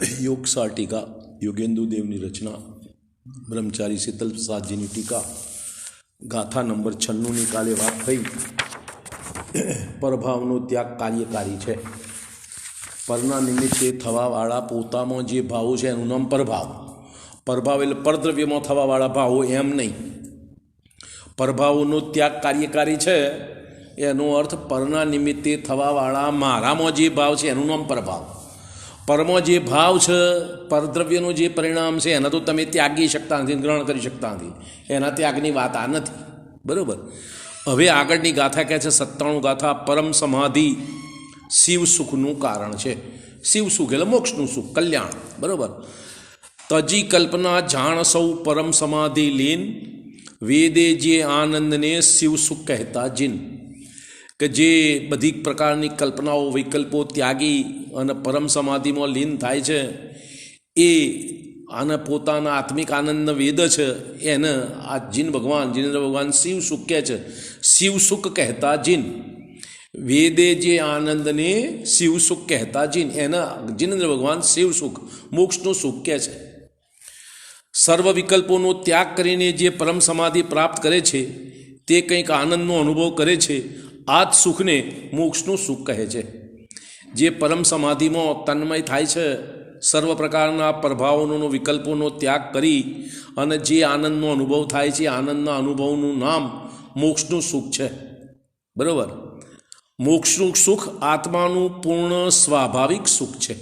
योग सा टीका योगेंदु देवनी रचना ब्रह्मचारी शीतल प्रसाद जी की टीका गाथा नंबर 96 ની કાલે વાત થઈ। પરભાવનો ત્યાગ કાર્યકારી છે। પરના નિમિત્તે થવાવાળા પોતામાં જે ભાવો છે એનું નામ પરભાવ। પરભાવ એટલે પરદ્રવ્યમાં થવાવાળા ભાવો એમ નહીં। પરભાવનો ત્યાગ કાર્યકારી છે એનો અર્થ પરના નિમિત્તે થવાવાળા મારામાં જે ભાવ છે એનું નામ પરભાવ। પરમાં જે ભાવ છે પરદ્રવ્યનું જે પરિણામ છે એના તો તમે ત્યાગી શકતા નથી, ગ્રહણ કરી શકતા નથી। એના ત્યાગની વાત આ નથી, બરાબર। હવે આગળની ગાથા કહે છે 97 ગાથા પરમ સમાધિ શિવ સુખનું કારણ છે। શિવ સુખ એટલે મોક્ષનું સુખ, કલ્યાણ, બરાબર। તજી કલ્પના જાણ સૌ પરમ સમાધિ લીન, વેદે જે આનંદને શિવ સુખ કહેતા જીન। કે જે બધી પ્રકારની કલ્પનાઓ વિકલ્પો ત્યાગી અને પરમ સમાધિમાં લીન થાય છે એ આને પોતાના આત્મિક આનંદ વેદ છે એને આ જીન ભગવાન જીનેન્દ્ર ભગવાન શિવ સુખ કહે છે। શિવ સુખ કહેતા જીન, વેદે જે આનંદને શિવ સુખ કહેતા જીન, એના જીનેન્દ્ર ભગવાન શિવ સુખ મોક્ષનું સુખ કહે છે। સર્વ વિકલ્પોનો ત્યાગ કરીને જે પરમ સમાધિ પ્રાપ્ત કરે છે તે કંઈક આનંદનો અનુભવ કરે છે, આ જ સુખને મોક્ષનું સુખ કહે છે। જે પરમ સમાધિમાં તન્મય થાય છે, સર્વ પ્રકારના પ્રભાવોનો વિકલ્પોનો ત્યાગ કરી અને જે આનંદનો અનુભવ થાય છે આનંદના અનુભવનું નામ મોક્ષનું સુખ છે, બરાબર। મોક્ષનું સુખ આત્માનું પૂર્ણ સ્વાભાવિક સુખ છે।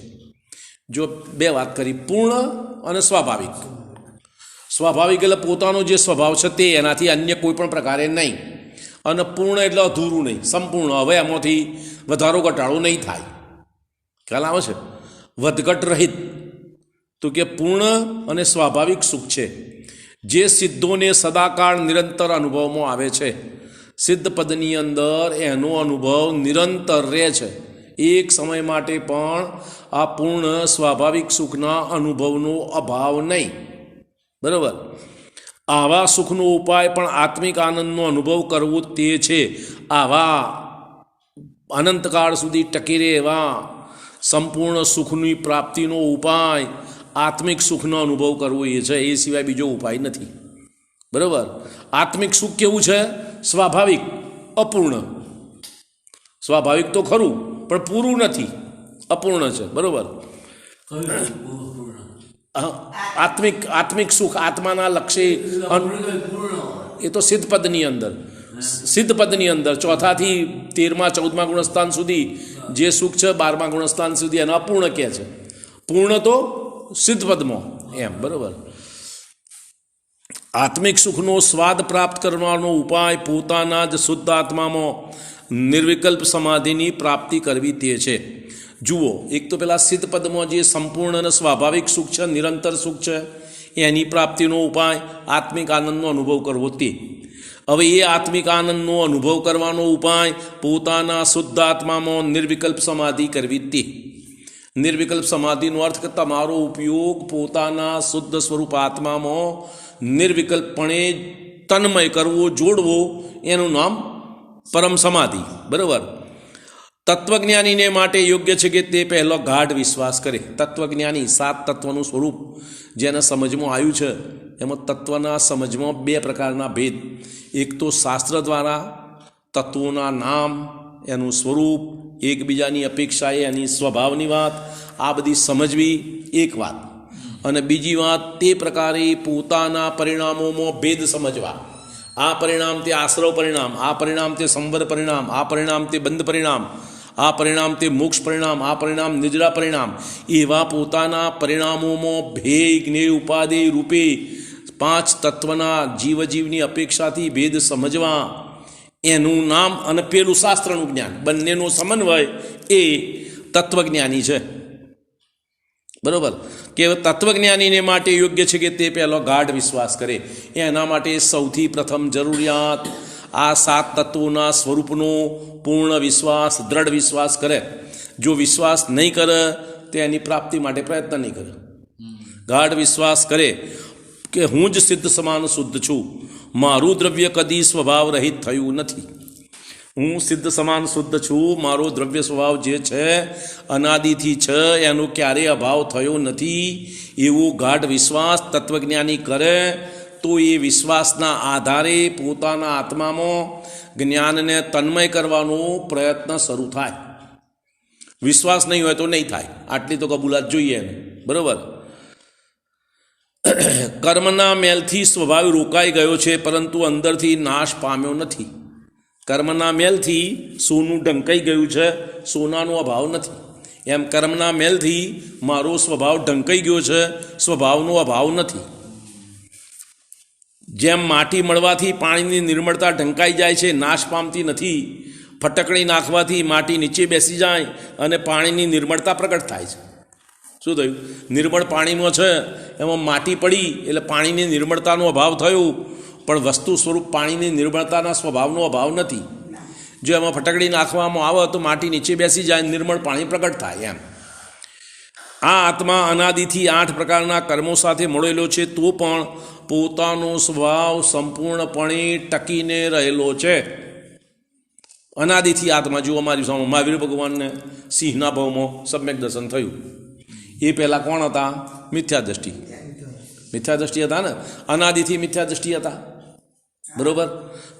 જો બે વાત કરી, પૂર્ણ અને સ્વાભાવિક। સ્વાભાવિક એટલે પોતાનો જે સ્વભાવ છે તે, એનાથી અન્ય કોઈ પણ પ્રકારે નહીં। અને પૂર્ણ એટલે અધૂરું નહીં, સંપૂર્ણ। હવે એમાંથી વધારો ઘટાડો નહીં થાય, ખ્યાલ આવે છે? વધઘટ રહિત તો કે પૂર્ણ અને સ્વાભાવિક સુખ છે જે સિદ્ધોને સદાકાળ નિરંતર અનુભવમાં આવે છે। સિદ્ધ પદની અંદર એનો અનુભવ નિરંતર રહે છે, એક સમય માટે પણ આ પૂર્ણ સ્વાભાવિક સુખના અનુભવનો અભાવ નહીં, બરાબર। આવા સુખનો ઉપાય પણ આત્મિક આનંદનો અનુભવ કરવો તે છે। આવા અનંતકાળ સુધી ટકી રહે એવા સંપૂર્ણ સુખની પ્રાપ્તિનો ઉપાય આત્મિક સુખનો અનુભવ કરવો એ છે, એ સિવાય બીજો ઉપાય નથી, બરાબર। આત્મિક સુખ કેવું છે? સ્વાભાવિક, અપૂર્ણ। સ્વાભાવિક તો ખરું પણ પૂરું નથી, અપૂર્ણ છે, બરાબર। આત્મિક સુખ આત્માના લક્ષ્ય એ તો સિદ્ધપદની અંદર, સિદ્ધપદની અંદર ચોથાથી 13મા 14મા ગુણસ્થાન સુધી જે સુખ છે 12મા ગુણસ્થાન સુધી એને અપૂર્ણ કહે છે, પૂર્ણ તો સિદ્ધપદમાં એમ, બરાબર। આત્મિક સુખનો સ્વાદ પ્રાપ્ત કરવાનો ઉપાય પોતાના જ શુદ્ધ આત્મામાં નિર્વિકલ્પ સમાધિની પ્રાપ્તિ કરવી તે છે। જુઓ, એક તો પેલા સિદ્ધ પદમાં જે સંપૂર્ણ અને સ્વાભાવિક સુખ છે, નિરંતર સુખ છે, એની પ્રાપ્તિનો ઉપાય આત્મિક આનંદનો અનુભવ કરવો તે। હવે એ આત્મિક આનંદનો અનુભવ કરવાનો ઉપાય પોતાના શુદ્ધ આત્મામાં નિર્વિકલ્પ સમાધિ કરવી તે। નિર્વિકલ્પ સમાધિનો અર્થ કે તમારો ઉપયોગ પોતાના શુદ્ધ સ્વરૂપ આત્મામાં નિર્વિકલ્પપણે તન્મય કરવો, જોડવો, એનું નામ પરમ સમાધિ, બરાબર। તત્વજ્ઞાનીને માટે યોગ્ય છે કે તે પહેલો ગાઢ વિશ્વાસ કરે। તત્વજ્ઞાની 7 તત્વનું સ્વરૂપ જેને સમજમાં આવ્યું છે એમાં તત્વના સમજમાં 2 પ્રકારના ભેદ। એક તો શાસ્ત્ર દ્વારા તત્વોના નામ, એનું સ્વરૂપ, એકબીજાની અપેક્ષાએ એની સ્વભાવની વાત, આ બધી સમજવી એક વાત। અને બીજી વાત તે પ્રકારે પોતાના પરિણામોમાં ભેદ સમજવા। આ પરિણામ તે આશ્રવ પરિણામ, આ પરિણામ તે સંવર પરિણામ, આ પરિણામ તે બંધ પરિણામ, આ પરિણામ તે મોક્ષ પરિણામ, આ પરિણામ નિદ્રા પરિણામ, એવા પોતાના પરિણામોમાં ભેદ, જ્ઞેય, ઉપાદેય રૂપે 5 તત્વના જીવની અપેક્ષાથી ભેદ સમજવા, એનું નામ અને પેલું શાસ્ત્રનું જ્ઞાન, બંનેનો સમન્વય એ તત્વજ્ઞાની છે, બરાબર। કે તત્વજ્ઞાનીને માટે યોગ્ય છે કે તે પહેલો ગાઢ વિશ્વાસ કરે। એના માટે સૌથી પ્રથમ જરૂરિયાત આ 7 તત્વોના સ્વરૂપનો પૂર્ણ વિશ્વાસ, દ્રઢ વિશ્વાસ કરે। જો વિશ્વાસ નહીં કરે તો એની પ્રાપ્તિ માટે પ્રયત્ન નહીં કરે। ગાઢ વિશ્વાસ કરે કે હું જ સિદ્ધ સમાન શુદ્ધ છું, મારું દ્રવ્ય કદી સ્વભાવ રહિત થયું નથી, હું સિદ્ધ સમાન શુદ્ધ છું, મારો દ્રવ્ય સ્વભાવ જે છે અનાદિથી છે, એનો ક્યારેય અભાવ થયો નથી, એવો ગાઢ વિશ્વાસ તત્વજ્ઞાની કરે તો એ વિશ્વાસના આધારે પોતાના આત્મામાં જ્ઞાનને તન્મય કરવાનો પ્રયત્ન શરૂ થાય. વિશ્વાસ નહીં હોય તો નહીં થાય, આટલી તો કબૂલાત જોઈએ એને. બરાબર. કર્મના મેલથી સ્વભાવ રોકાઈ ગયો છે, પરંતુ અંદરથી નાશ પામ્યો નથી. કર્મના મેલથી સોનું ઢંકાઈ ગયું છે, સોનાનો અભાવ નથી. એમ કર્મના મેલથી મારો સ્વભાવ ઢંકાઈ ગયો છે, સ્વભાવનો અભાવ નથી. જેમ માટી મળવાથી પાણીની નિર્મળતા ઢંકાઈ જાય છે, નાશ પામતી નથી. ફટકડી નાખવાથી માટી નીચે બેસી જાય અને પાણીની નિર્મળતા પ્રગટ થાય છે. શું થયું? નિર્મળ પાણીમાં છે, એમાં માટી પડી એટલે પાણીની નિર્મળતાનો અભાવ થયો, પણ વસ્તુ સ્વરૂપ પાણીની નિર્મળતાના સ્વભાવનો અભાવ નથી. જો એમાં ફટકડી નાખવામાં આવે તો માટી નીચે બેસી જાય, નિર્મળ પાણી પ્રગટ થાય. એમ આ આત્મા અનાદિથી 8 પ્રકારના કર્મો સાથે મળેલો છે, તો પણ પોતાનો સ્વભાવ સંપૂર્ણપણે ટકીને રહેલો છે. અનાદિથી આત્મા. જો અમારી સામે મહાવીર ભગવાનને સિંહના ભાવમાં સમ્યક દર્શન થયું, એ પહેલાં કોણ હતા? મિથ્યા દ્રષ્ટિ. મિથ્યા દ્રષ્ટિ હતા ને, અનાદિથી મિથ્યા દ્રષ્ટિ હતા. બરાબર.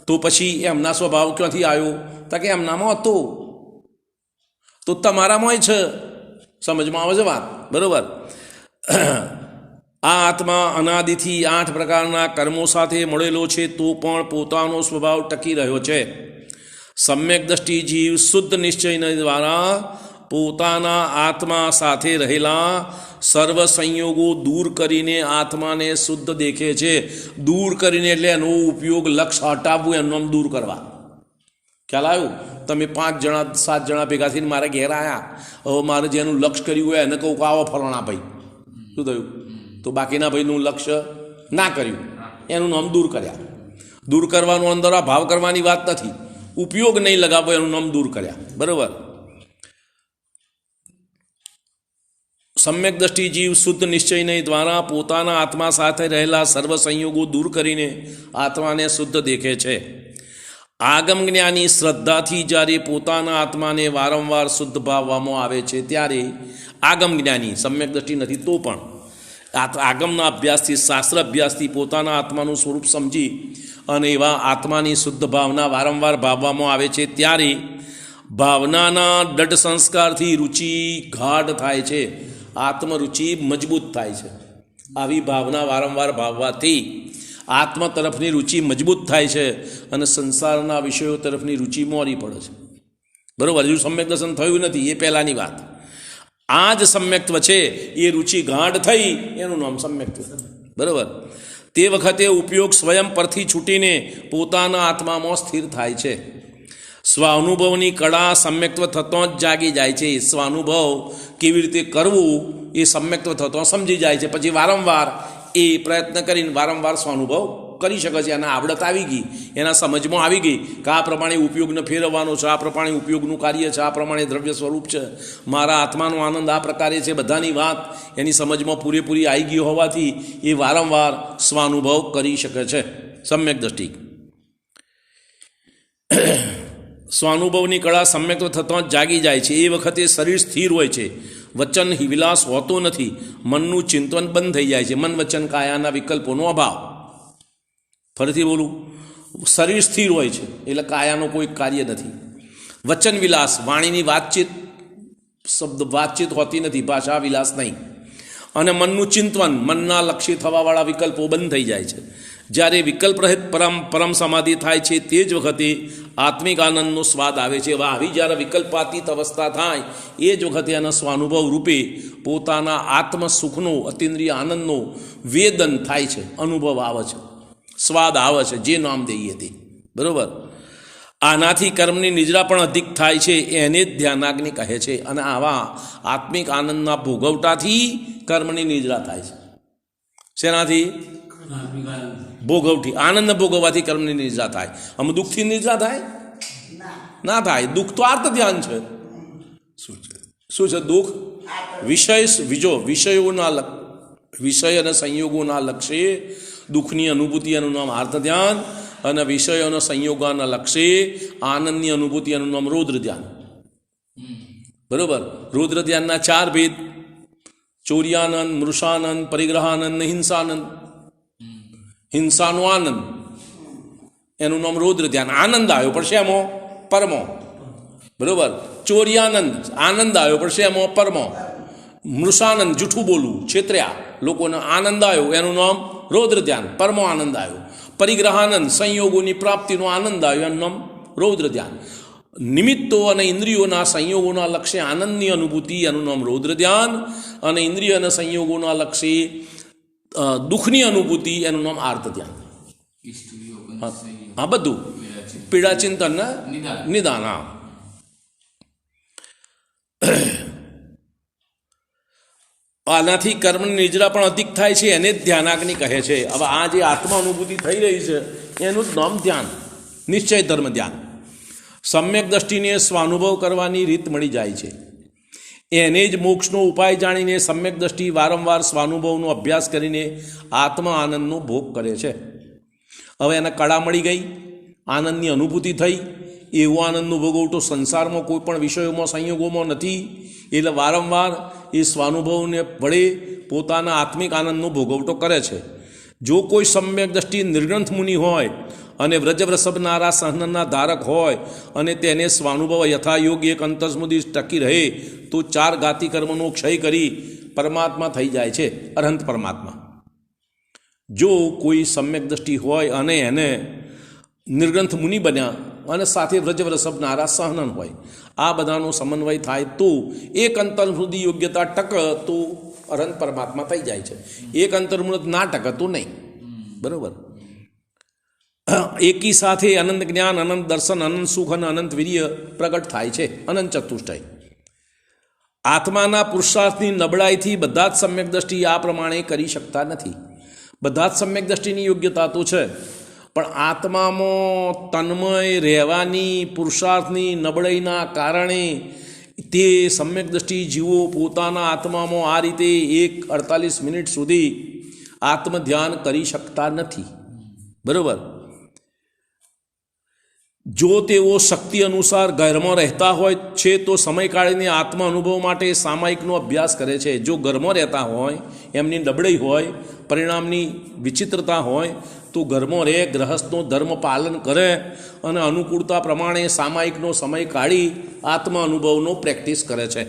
તો પછી એમના સ્વભાવ ક્યાંથી આવ્યો? તો કે એમનામાં હતો, તો તમારામાંય છે. સમજમાં આવે છે વાત? બરાબર. આ આત્મા અનાદિથી 8 પ્રકારના કર્મો સાથે મળેલો છે, તો પણ પોતાનો સ્વભાવ ટકી રહ્યો છે. સમ્યક દ્રષ્ટિ જીવ શુદ્ધ નિશ્ચય દ્વારા પોતાના આત્મા સાથે રહેલા સર્વ સંયોગો દૂર કરીને આત્માને શુદ્ધ દેખે છે. દૂર કરીને એટલે એનો ઉપયોગ લક્ષ્ય હટાવવું, એનું નામ દૂર કરવા. ખ્યાલ આવ્યું? તમે 5 જણા 7 જણા ભેગા થઈને મારા ઘેર આવ્યા, હવે મારે જેનું લક્ષ્ય કર્યું હોય એને કહું કે આવો ફલાણા ભાઈ. શું થયું? તો બાકીના ભાઈનું લક્ષ્ય ના કર્યું, એનું નામ દૂર કર્યા. દૂર કરવાનું અંદર આ ભાવ કરવાની વાત નથી, ઉપયોગ નહીં લગાવો એનું નામ દૂર કર્યા. બરાબર. સમ્યક દ્રષ્ટિ જીવ શુદ્ધ નિશ્ચય દ્વારા પોતાના આત્મા સાથે રહેલા સર્વ સંયોગો દૂર કરીને આત્માને શુદ્ધ દેખે છે. આગમ જ્ઞાની શ્રદ્ધાથી જ્યારે પોતાના આત્માને વારંવાર શુદ્ધ ભાવવામાં આવે છે, ત્યારે આગમ જ્ઞાની, સમ્યક દ્રષ્ટિ નથી તો પણ આગમના અભ્યાસથી, શાસ્ત્ર અભ્યાસથી પોતાના આત્માનું સ્વરૂપ સમજી અને એવા આત્માની શુદ્ધ ભાવના વારંવાર ભાવવામાં આવે છે, ત્યારે ભાવનાના દઢ સંસ્કારથી રુચિ ગાઢ થાય છે, આત્મરુચિ મજબૂત થાય છે. આવી ભાવના વારંવાર ભાવવાથી આત્મ તરફની રુચિ મજબૂત થાય છે અને સંસારના વિષયો તરફની રુચિ મોરી પડે છે. બરાબર. હજુ સમ્યક દર્શન થયું નથી, એ પહેલાંની વાત. આ જ સમ્યક્ત્વ છે, એ રુચિ ગાઢ થઈ, એનું નામ સમ્યક્ત્વ. બરાબર. તે વખતે ઉપયોગ સ્વયં પરથી છૂટીને પોતાના આત્મામાં સ્થિર થાય છે. સ્વાનુભવની કળા સમ્યક્ત્વ થતો જ જાગી જાય છે. સ્વાનુભવ કેવી રીતે કરવું એ સમ્યક્ત્વ થતો સમજી જાય છે. પછી વારંવાર એ પ્રયત્ન કરીને વારંવાર સ્વાનુભવ કરી શકે છે. એના આવડત આવી ગઈ, એના સમજમાં આવી ગઈ કે આ પ્રમાણે ઉપયોગને ફેરવવાનો છે, આ પ્રમાણે ઉપયોગનું કાર્ય છે, આ પ્રમાણે દ્રવ્ય સ્વરૂપ છે, મારા આત્માનો આનંદ આ પ્રકારે છે. બધાની વાત એની સમજમાં પૂરેપૂરી આવી ગઈ હોવાથી એ વારંવાર સ્વાનુભવ કરી શકે છે. સમ્યક દ્રષ્ટિ. સ્વાનુભવની કળા સમ્યક્ત્વ થતો જ જાગી જાય છે. એ વખતે શરીર સ્થિર હોય છે, વચન વિલાસ હોતો નથી, મનનું ચિંતન બંધ થઈ જાય છે. મન વચન કાયાના વિકલ્પોનો અભાવ. ફરીથી બોલું, શરીર સ્થિર હોય છે એટલે કાયાનો કોઈ કાર્ય નથી. વચન વિલાસ, વાણીની વાતચીત હોતી નથી, ભાષા વિલાસ નહીં. અને મનનું ચિંતન, મનના લક્ષી થવાવાળા વિકલ્પો બંધ થઈ જાય છે. જ્યારે વિકલ્પ રહિત પરમ સમાધિ થાય છે, તે જ વખતે આત્મિક આનંદનો સ્વાદ આવે છે. આવી જ્યારે વિકલ્પાતીત અવસ્થા થાય એ જ વખતે એના સ્વાનુભવ રૂપે પોતાના આત્મ સુખનો, અતિન્દ્રિય આનંદનો વેદન થાય છે, અનુભવ આવે છે, સ્વાદ આવે છે, જે નામ દઈએ તે. બરાબર. આનાથી કર્મની નિદ્રા પણ અધિક થાય છે, એને જ ધ્યાનાગ્નિ કહે છે. અને આવા આત્મિક આનંદના ભોગવટાથી કર્મની નિદ્રા થાય છે. શેનાથી? ભોગવથી. આનંદ ભોગવવાથી કર્મની નિદ્રા થાય. આમ દુઃખથી નિદ્રા થાય? ના થાય. દુઃખ તો આર્ત ધ્યાન છે. શું છે દુઃખ? વિષય અને સંયોગોના લક્ષ્યે દુઃખની અનુભૂતિ, એનું નામ આર્ત ધ્યાન. અને વિષયોના સંયોગોના લક્ષે આનંદની અનુભૂતિ એનું નામ રૌદ્ર ધ્યાન. બરોબર. રૌદ્ર ધ્યાનના 4 ભેદ: ચોર્યાનંદ, મૃષાનંદ, પરિગ્રહાનંદ ને હિંસાનંદ. હિંસાનો આનંદ એનું નામ રૌદ્ર ધ્યાન. આનંદ આવ્યો પણ શેમો? પરમો. બરોબર. ચોર્યાનંદ આનંદ આવ્યો પણ શેમો? પરમો. મૃષાનંદ જૂઠું બોલવું, છેતર્યા લોકોને, આનંદ આવ્યો એનું નામ રૌદ્ર ધ્યાન, પરમો આનંદ આવ્યો. પરિગ્રહાનંદ સંયોગોની પ્રાપ્તિનો આનંદ આવ્યો એનું નામ રૌદ્ર ધ્યાન. નિમિત્તો અને ઇન્દ્રિયોના સંયોગોના લક્ષ્ય આનંદની અનુભૂતિ એનું નામ રૌદ્ર ધ્યાન, અને ઇન્દ્રિય અને સંયોગોના લક્ષ્ય દુઃખની અનુભૂતિ એનું નામ આર્ત ધ્યાન. હા, બધું પીડા ચિંતન નિદાન. હા. આનાથી કર્મની નિજરા પણ અધિક થાય છે, એને જ ધ્યાનાગ્નિ કહે છે. હવે આ જે આત્મા અનુભૂતિ થઈ રહી છે એનું જ નામ ધ્યાન, નિશ્ચય ધર્મ ધ્યાન. સમ્યક દ્રષ્ટિને સ્વાનુભવ કરવાની રીત મળી જાય છે. એને જ મોક્ષનો ઉપાય જાણીને સમ્યક દ્રષ્ટિ વારંવાર સ્વાનુભવનો અભ્યાસ કરીને આત્મા આનંદનો ભોગ કરે છે. હવે એને કળા મળી ગઈ, આનંદની અનુભૂતિ થઈ. એવો આનંદનો ભોગવટો સંસારમાં કોઈ પણ વિષયોમાં સંયોગોમાં નથી. એટલે વારંવાર એ સ્વાનુભવને વડે પોતાના આત્મિક આનંદનો ભોગવટો કરે છે. જો કોઈ સમ્યક દ્રષ્ટિ નિર્ગ્રંથ મુનિ હોય અને વ્રજવ્રસભનારા સહનના ધારક હોય અને તેને સ્વાનુભવ યથાયોગ્ય એક અંતર સુધી ટકી રહે તો 4 ઘાતી કર્મનો ક્ષય કરી પરમાત્મા થઈ જાય છે, અરહંત પરમાત્મા. જો કોઈ સમ્યક દ્રષ્ટિ હોય અને એને નિર્ગ્રંથ મુનિ બન્યા અને સાથે વ્રજવ્રસભનારા સહનન હોય, આ બધાનો સમન્વય થાય તો એક અંતર સુધી યોગ્યતા ટક તો અરહંત પરમાત્મા થઈ જાય છે. એક અંતર ના ટકે તો નહીં. બરાબર. એકી સાથે અનંત જ્ઞાન, અનંત દર્શન, અનંત સુખ અને અનંત વીર્ય પ્રગટ થાય છે, અનંત ચતુષ્ટય. આત્માના પુરુષાર્થની નબળાઈથી બધા જ સમ્યક દ્રષ્ટિ આ પ્રમાણે કરી શકતા નથી. બધા જ સમ્યક દ્રષ્ટિની યોગ્યતા તો છે, પણ આત્મામાં તન્મય રહેવાની પુરુષાર્થની નબળાઈના કારણે તે સમ્યક દ્રષ્ટિ જીવો પોતાના આત્મામાં આ રીતે 48 મિનિટ સુધી આત્મધ્યાન કરી શકતા નથી. બરાબર. જો તેઓ શક્તિ અનુસાર ઘરમાં રહેતા હોય છે તો સમય કાઢીને આત્મા અનુભવ માટે સામાયિકનો અભ્યાસ કરે છે. જો ઘરમાં રહેતા હોય, એમની નબળાઈ હોય, પરિણામની વિચિત્રતા હોય તો ઘરમાં રહે, ગ્રહસ્થનો ધર્મ પાલન કરે અને અનુકૂળતા પ્રમાણે સામાયિકનો સમય કાઢી આત્મા અનુભવનો પ્રેક્ટિસ કરે છે.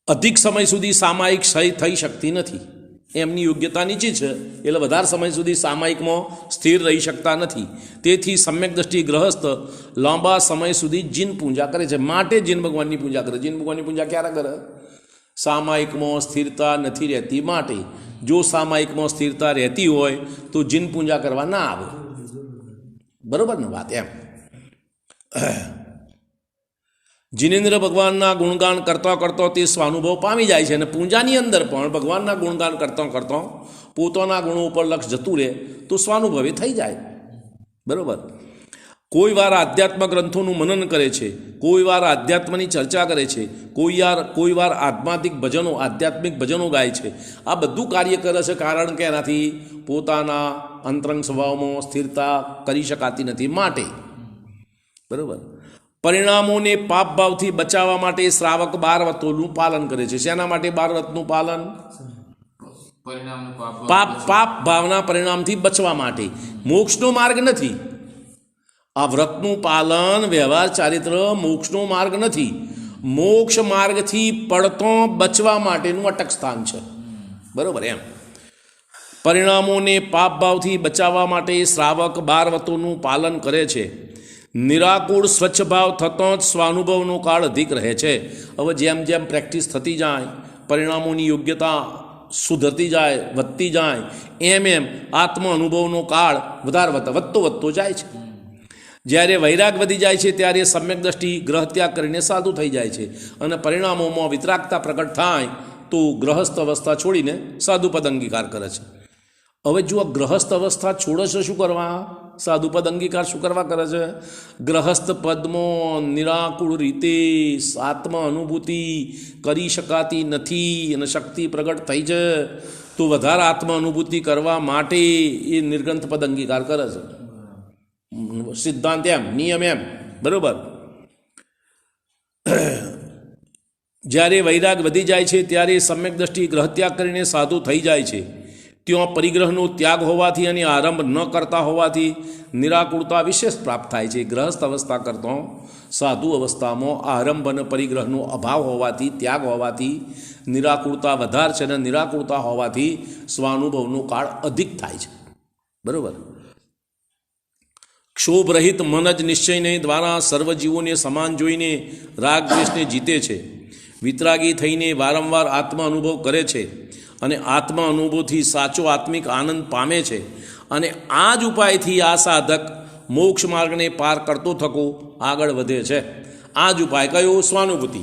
અધિક સમય સુધી સામાયિક સહી થઈ શકતી નથી. એમની યોગ્યતા નીચી છે એટલે વધારે સમય સુધી સામાયિકમાં સ્થિર રહી શકતા નથી. તેથી સમ્યક દ્રષ્ટિ ગ્રહસ્થ લાંબા સમય સુધી જીન પૂજા કરે છે. માટે જીન ભગવાનની પૂજા કરે. જીન ભગવાનની પૂજા ક્યારે કરે? સામાયિકમાં સ્થિરતા નથી રહેતી માટે. જો સામાયિકમાં સ્થિરતા રહેતી હોય તો જીન પૂજા કરવા ના આવે. બરોબર ને વાત? એમ જિનેન્દ્ર ભગવાનના ગુણગાન કરતાં કરતાં તે સ્વાનુભવ પામી જાય છે અને પૂજાની અંદર પણ ભગવાનના ગુણગાન કરતાં કરતાં પોતાના ગુણો ઉપર લક્ષ જતું રહે તો સ્વાનુભવે થઈ જાય. બરાબર. કોઈ વાર આધ્યાત્મ ગ્રંથોનું મનન કરે છે, કોઈ વાર આધ્યાત્મની ચર્ચા કરે છે, કોઈ વાર આધ્યાત્મિક ભજનો ગાય છે. આ બધું કાર્ય કરે છે કારણ કે એનાથી પોતાના અંતરંગ સ્વભાવમાં સ્થિરતા કરી શકાતી નથી માટે. બરાબર. પરિણામોને પાપ ભાવથી બચાવવા માટે શ્રાવક 12 વ્રતોનું પાલન કરે છે. શેના માટે 12 વ્રતનું પાલન? પાપ ભાવના પરિણામથી બચવા માટે. મોક્ષનો માર્ગ નથી આ વ્રતનું પાલન, વ્યવહાર ચારિત્ર મોક્ષનો માર્ગ નથી. મોક્ષ માર્ગથી પડતો બચવા માટેનું અટક સ્થાન છે. બરાબર. એમ પરિણામોને પાપ ભાવથી બચાવવા માટે શ્રાવક 12 વ્રતોનું પાલન કરે છે. નિરાકુળ સ્વચ્છ ભાવ થતો જ સ્વાનુભવનો કાળ અધિક રહે છે. હવે જેમ જેમ પ્રેક્ટિસ થતી જાય, પરિણામોની યોગ્યતા સુધરતી જાય, વધતી જાય, એમ એમ આત્મ અનુભવનો કાળ વધતો જાય છે. જ્યારે વૈરાગ વધી જાય છે ત્યારે સમ્યક દ્રષ્ટિ ગ્રહ ત્યાગ કરીને સાધુ થઈ જાય છે અને પરિણામોમાં વિતરાગતા પ્રગટ થાય તો ગ્રહસ્થ અવસ્થા છોડીને સાધુપદ અંગીકાર કરે છે. હવે જો આ ગ્રહસ્થ અવસ્થા છોડે છે શું કરવા? સાધુપદ અંગીકાર શું કરવા કરે છે? ગ્રહસ્થ પદમાં નિરાકુળ રીતે આત્મ અનુભૂતિ કરી શકાતી નથી અને શક્તિ પ્રગટ થઈ છે તો તો વધારે આત્મ અનુભૂતિ કરવા માટે એ નિર્ગ્રંથ પદ અંગીકાર કરે છે. સિદ્ધાંત એમ, નિયમ એમ, બરાબર. જ્યારે વૈરાગ વધી જાય છે ત્યારે સમ્યક દ્રષ્ટિ ગ્રહત્યાગ કરીને સાધુ થઈ જાય છે. ત્યાં પરિગ્રહનો ત્યાગ હોવાથી અને આરંભ ન કરતા હોવાથી નિરાકુરતા વિશેષ પ્રાપ્ત થાય છે. ગ્રહસ્થ અવસ્થા કરતો સાધુ અવસ્થામાં આરંભ અને પરિગ્રહનો અભાવ હોવાથી, ત્યાગ હોવાથી નિરાકુરતા વધારે છે, અને નિરાકુરતા હોવાથી સ્વાનુભવનો કાળ અધિક થાય છે. બરાબર. ક્ષોભરહિત મન જ નિશ્ચયને દ્વારા સર્વજીવોને સમાન જોઈને રાગ દ્વેષને જીતે છે. વિતરાગી થઈને વારંવાર આત્મા અનુભવ કરે છે અને આત્મા અનુભવથી સાચો આત્મિક આનંદ પામે છે. અને આ જ ઉપાયથી આ સાધક મોક્ષ માર્ગને પાર કરતો થકો આગળ વધે છે. આ જ ઉપાય કયો? સ્વાનુભૂતિ.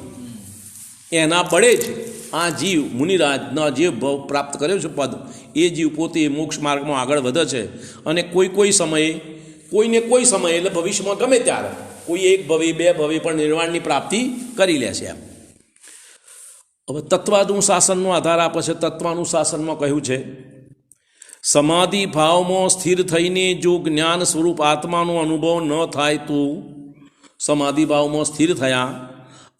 એના બળે જ આ જીવ મુનિરાજના જે ભાવ પ્રાપ્ત કર્યો છે પદ, એ જીવ પોતે મોક્ષ માર્ગમાં આગળ વધે છે. અને કોઈ સમયે, કોઈને કોઈ સમયે, એટલે ભવિષ્યમાં ગમે ત્યારે કોઈ એક ભવે, બે ભવે પણ નિર્વાણની પ્રાપ્તિ કરી લે છે. એમ હવે તત્વાનુશાસનનો આધાર આપે છે. તત્વાનુશાસનમાં કહ્યું છે, સમાધિ ભાવમાં સ્થિર થઈને જો જ્ઞાન સ્વરૂપ આત્માનો અનુભવ ન થાય તો, સમાધિ ભાવમાં સ્થિર થયા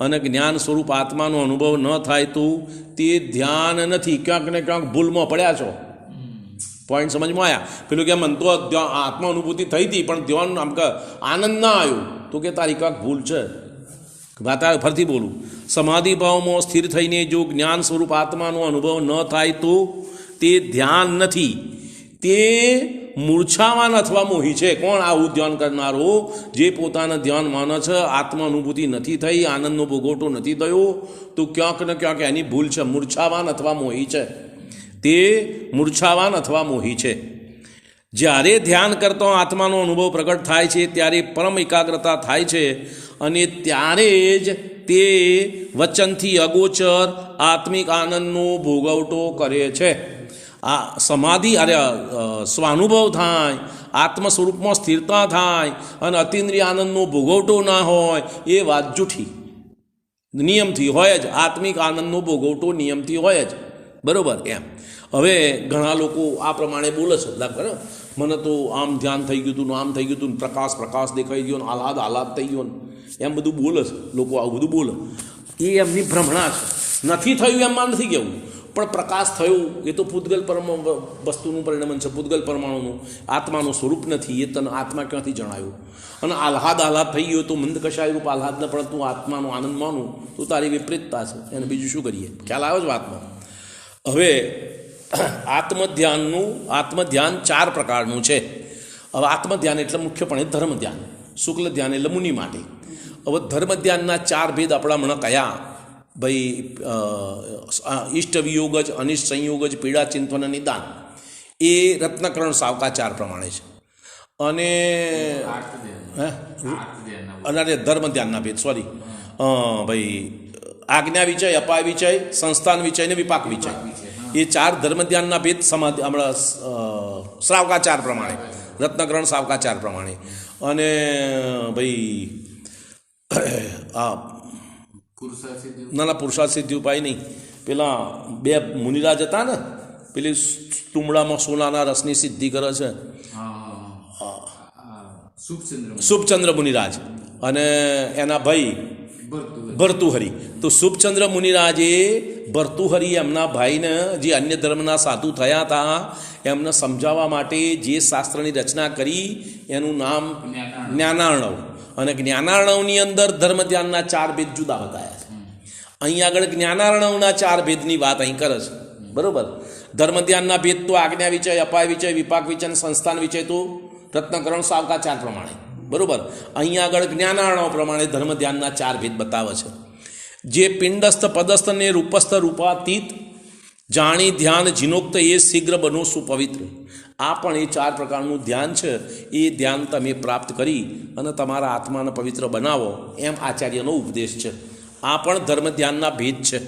અને જ્ઞાન સ્વરૂપ આત્માનો અનુભવ ન થાય તો તે ધ્યાન નથી. ક્યાંક ને ક્યાંક ભૂલમાં પડ્યા છો. પોઈન્ટ સમજમાં આવ્યા? પેલું કે મન તો આત્મા અનુભૂતિ થઈ હતી પણ ધ્યાન આમ કે આનંદ ના આવ્યો, તો કે તારી ક્યાંક ભૂલ છે. વાત ફરતી બોલું. સમાધિ ભાવમાં સ્થિર થઈને જો જ્ઞાન સ્વરૂપ આત્માનો અનુભવ ન થાય તો તે ધ્યાન નથી, તે મૂર્છાવાન અથવા મોહી છે. કોણ આવું ધ્યાન કરનારો? જે પોતાના ધ્યાન માને છે, આત્મા અનુભૂતિ નથી થઈ, આનંદનો ભોગવટો નથી થયો, તો ક્યાંક ને ક્યાંક એની ભૂલ છે. મૂર્છાવાન અથવા મોહી છે. તે મૂર્છાવાન અથવા મોહી છે. જ્યારે ધ્યાન કરતો આત્માનો અનુભવ પ્રગટ થાય છે ત્યારે પરમ એકાગ્રતા થાય છે અને ત્યારે જ તે વચનથી અગોચર આત્મિક આનંદનો ભોગવટો કરે છે. આ સમાધિ સ્વાનુભવ થાય, આત્મ સ્વરૂપમાં સ્થિરતા થાય અને અતિન્દ્રિય આનંદનો ભોગવટો ના હોય, એ વાત જૂઠી. નિયમથી હોય જ, આત્મિક આનંદનો ભોગવટો નિયમથી હોય જ. બરાબર. એમ હવે ઘણા લોકો આ પ્રમાણે બોલે છે, બરાબર, મને તો આમ ધ્યાન થઈ ગયું હતું, આમ થઈ ગયું હતું, પ્રકાશ દેખાઈ ગયો, આહલાદ થઈ ગયો, એમ બધું બોલે છે લોકો. આવું બધું બોલે એ એમની ભ્રમણા છે. નથી થયું એમાં નથી કહેવું, પણ પ્રકાશ થયું એ તો પૂતગલ વસ્તુનું પરિણામ છે, પૂતગલ પરમાણુનું. આત્માનું સ્વરૂપ નથી, એ તને આત્મા ક્યાંથી જણાયું? અને આહલાદ થઈ ગયો તો મંદ કશાય રૂપ આહલાદ ન, પણ તું આત્માનો આનંદ માનું તો તારી વિપરીતતા છે. એને બીજું શું કરીએ? ખ્યાલ આવે છે વાતમાં? હવે આત્મધ્યાન 4 પ્રકારનું છે. હવે આત્મધ્યાન એટલે મુખ્યપણે ધર્મ ધ્યાન, શુક્લ ધ્યાન એટલે મુનિ માટે. હવે ધર્મ ધ્યાનના 4 ભેદ આપણા હમણાં કયા? ભાઈ ઇષ્ટ વિયોગ જ, અનિષ્ટ સંયોગ જ, પીડા ચિંતન નિદાન. એ રત્નકરણ સાવકાચાર પ્રમાણે છે. અને ધર્મ ધ્યાનના ભેદ, સોરી ભાઈ આજ્ઞા વિચય, અપાય વિચય, સંસ્થાન વિચય ને વિપાક વિચય. એ 4 ધર્મ ધ્યાનના ભેદ સમાધિ હમણાં શ્રાવકાચાર પ્રમાણે, રત્નકરણ સાવકાચાર પ્રમાણે. અને ભાઈ આ ના પુરુષાર્થ સિદ્ધિ ઉપાય નહીં. પેલા 2 મુનિરાજ હતા ને, પેલી તુંબડામાં સોનાના રસની સિદ્ધિ કરે છે, શુભચંદ્ર મુનિરાજ અને એના ભાઈ ભર્તુહરિ. તો શુભચંદ્ર મુનિરાજે ભર્તુહરિ એમના ભાઈને, જે અન્ય ધર્મના સાધુ થયા હતા, એમને સમજાવવા માટે જે શાસ્ત્રની રચના કરી એનું નામ જ્ઞાનાર્ણવ. અને જ્ઞાનાર્ણવની અંદર ધર્મ ધ્યાનના 4 ભેદ જુદા બતાવ્યા છે. અહીં આગળ જ્ઞાનાર્ણવના 4 ભેદની વાત અહીં કરે છે. બરાબર. ધર્મ ધ્યાનના ભેદ તો આજ્ઞા વિચય, અપાય વિચય, વિપાક વિચય, સંસ્થાન વિચય તો રત્નકરણ સાવકાચાર પ્રમાણે. બરાબર. અહીં આગળ જ્ઞાનાર્ણવ પ્રમાણે ધર્મ ધ્યાનના 4 ભેદ બતાવે છે. જે પિંડસ્થ, પદસ્થ ને રૂપસ્થ રૂપાતીત જાણી ધ્યાન જીનોક્ત એ શીઘ્ર બનો સુપવિત્ર. આ પણ એ 4 પ્રકારનું ધ્યાન છે. એ ધ્યાન તમે પ્રાપ્ત કરી અને તમારા આત્માને પવિત્ર બનાવો, એમ આચાર્યનો ઉપદેશ છે. આ પણ ધર્મ ધ્યાનના ભેદ છે.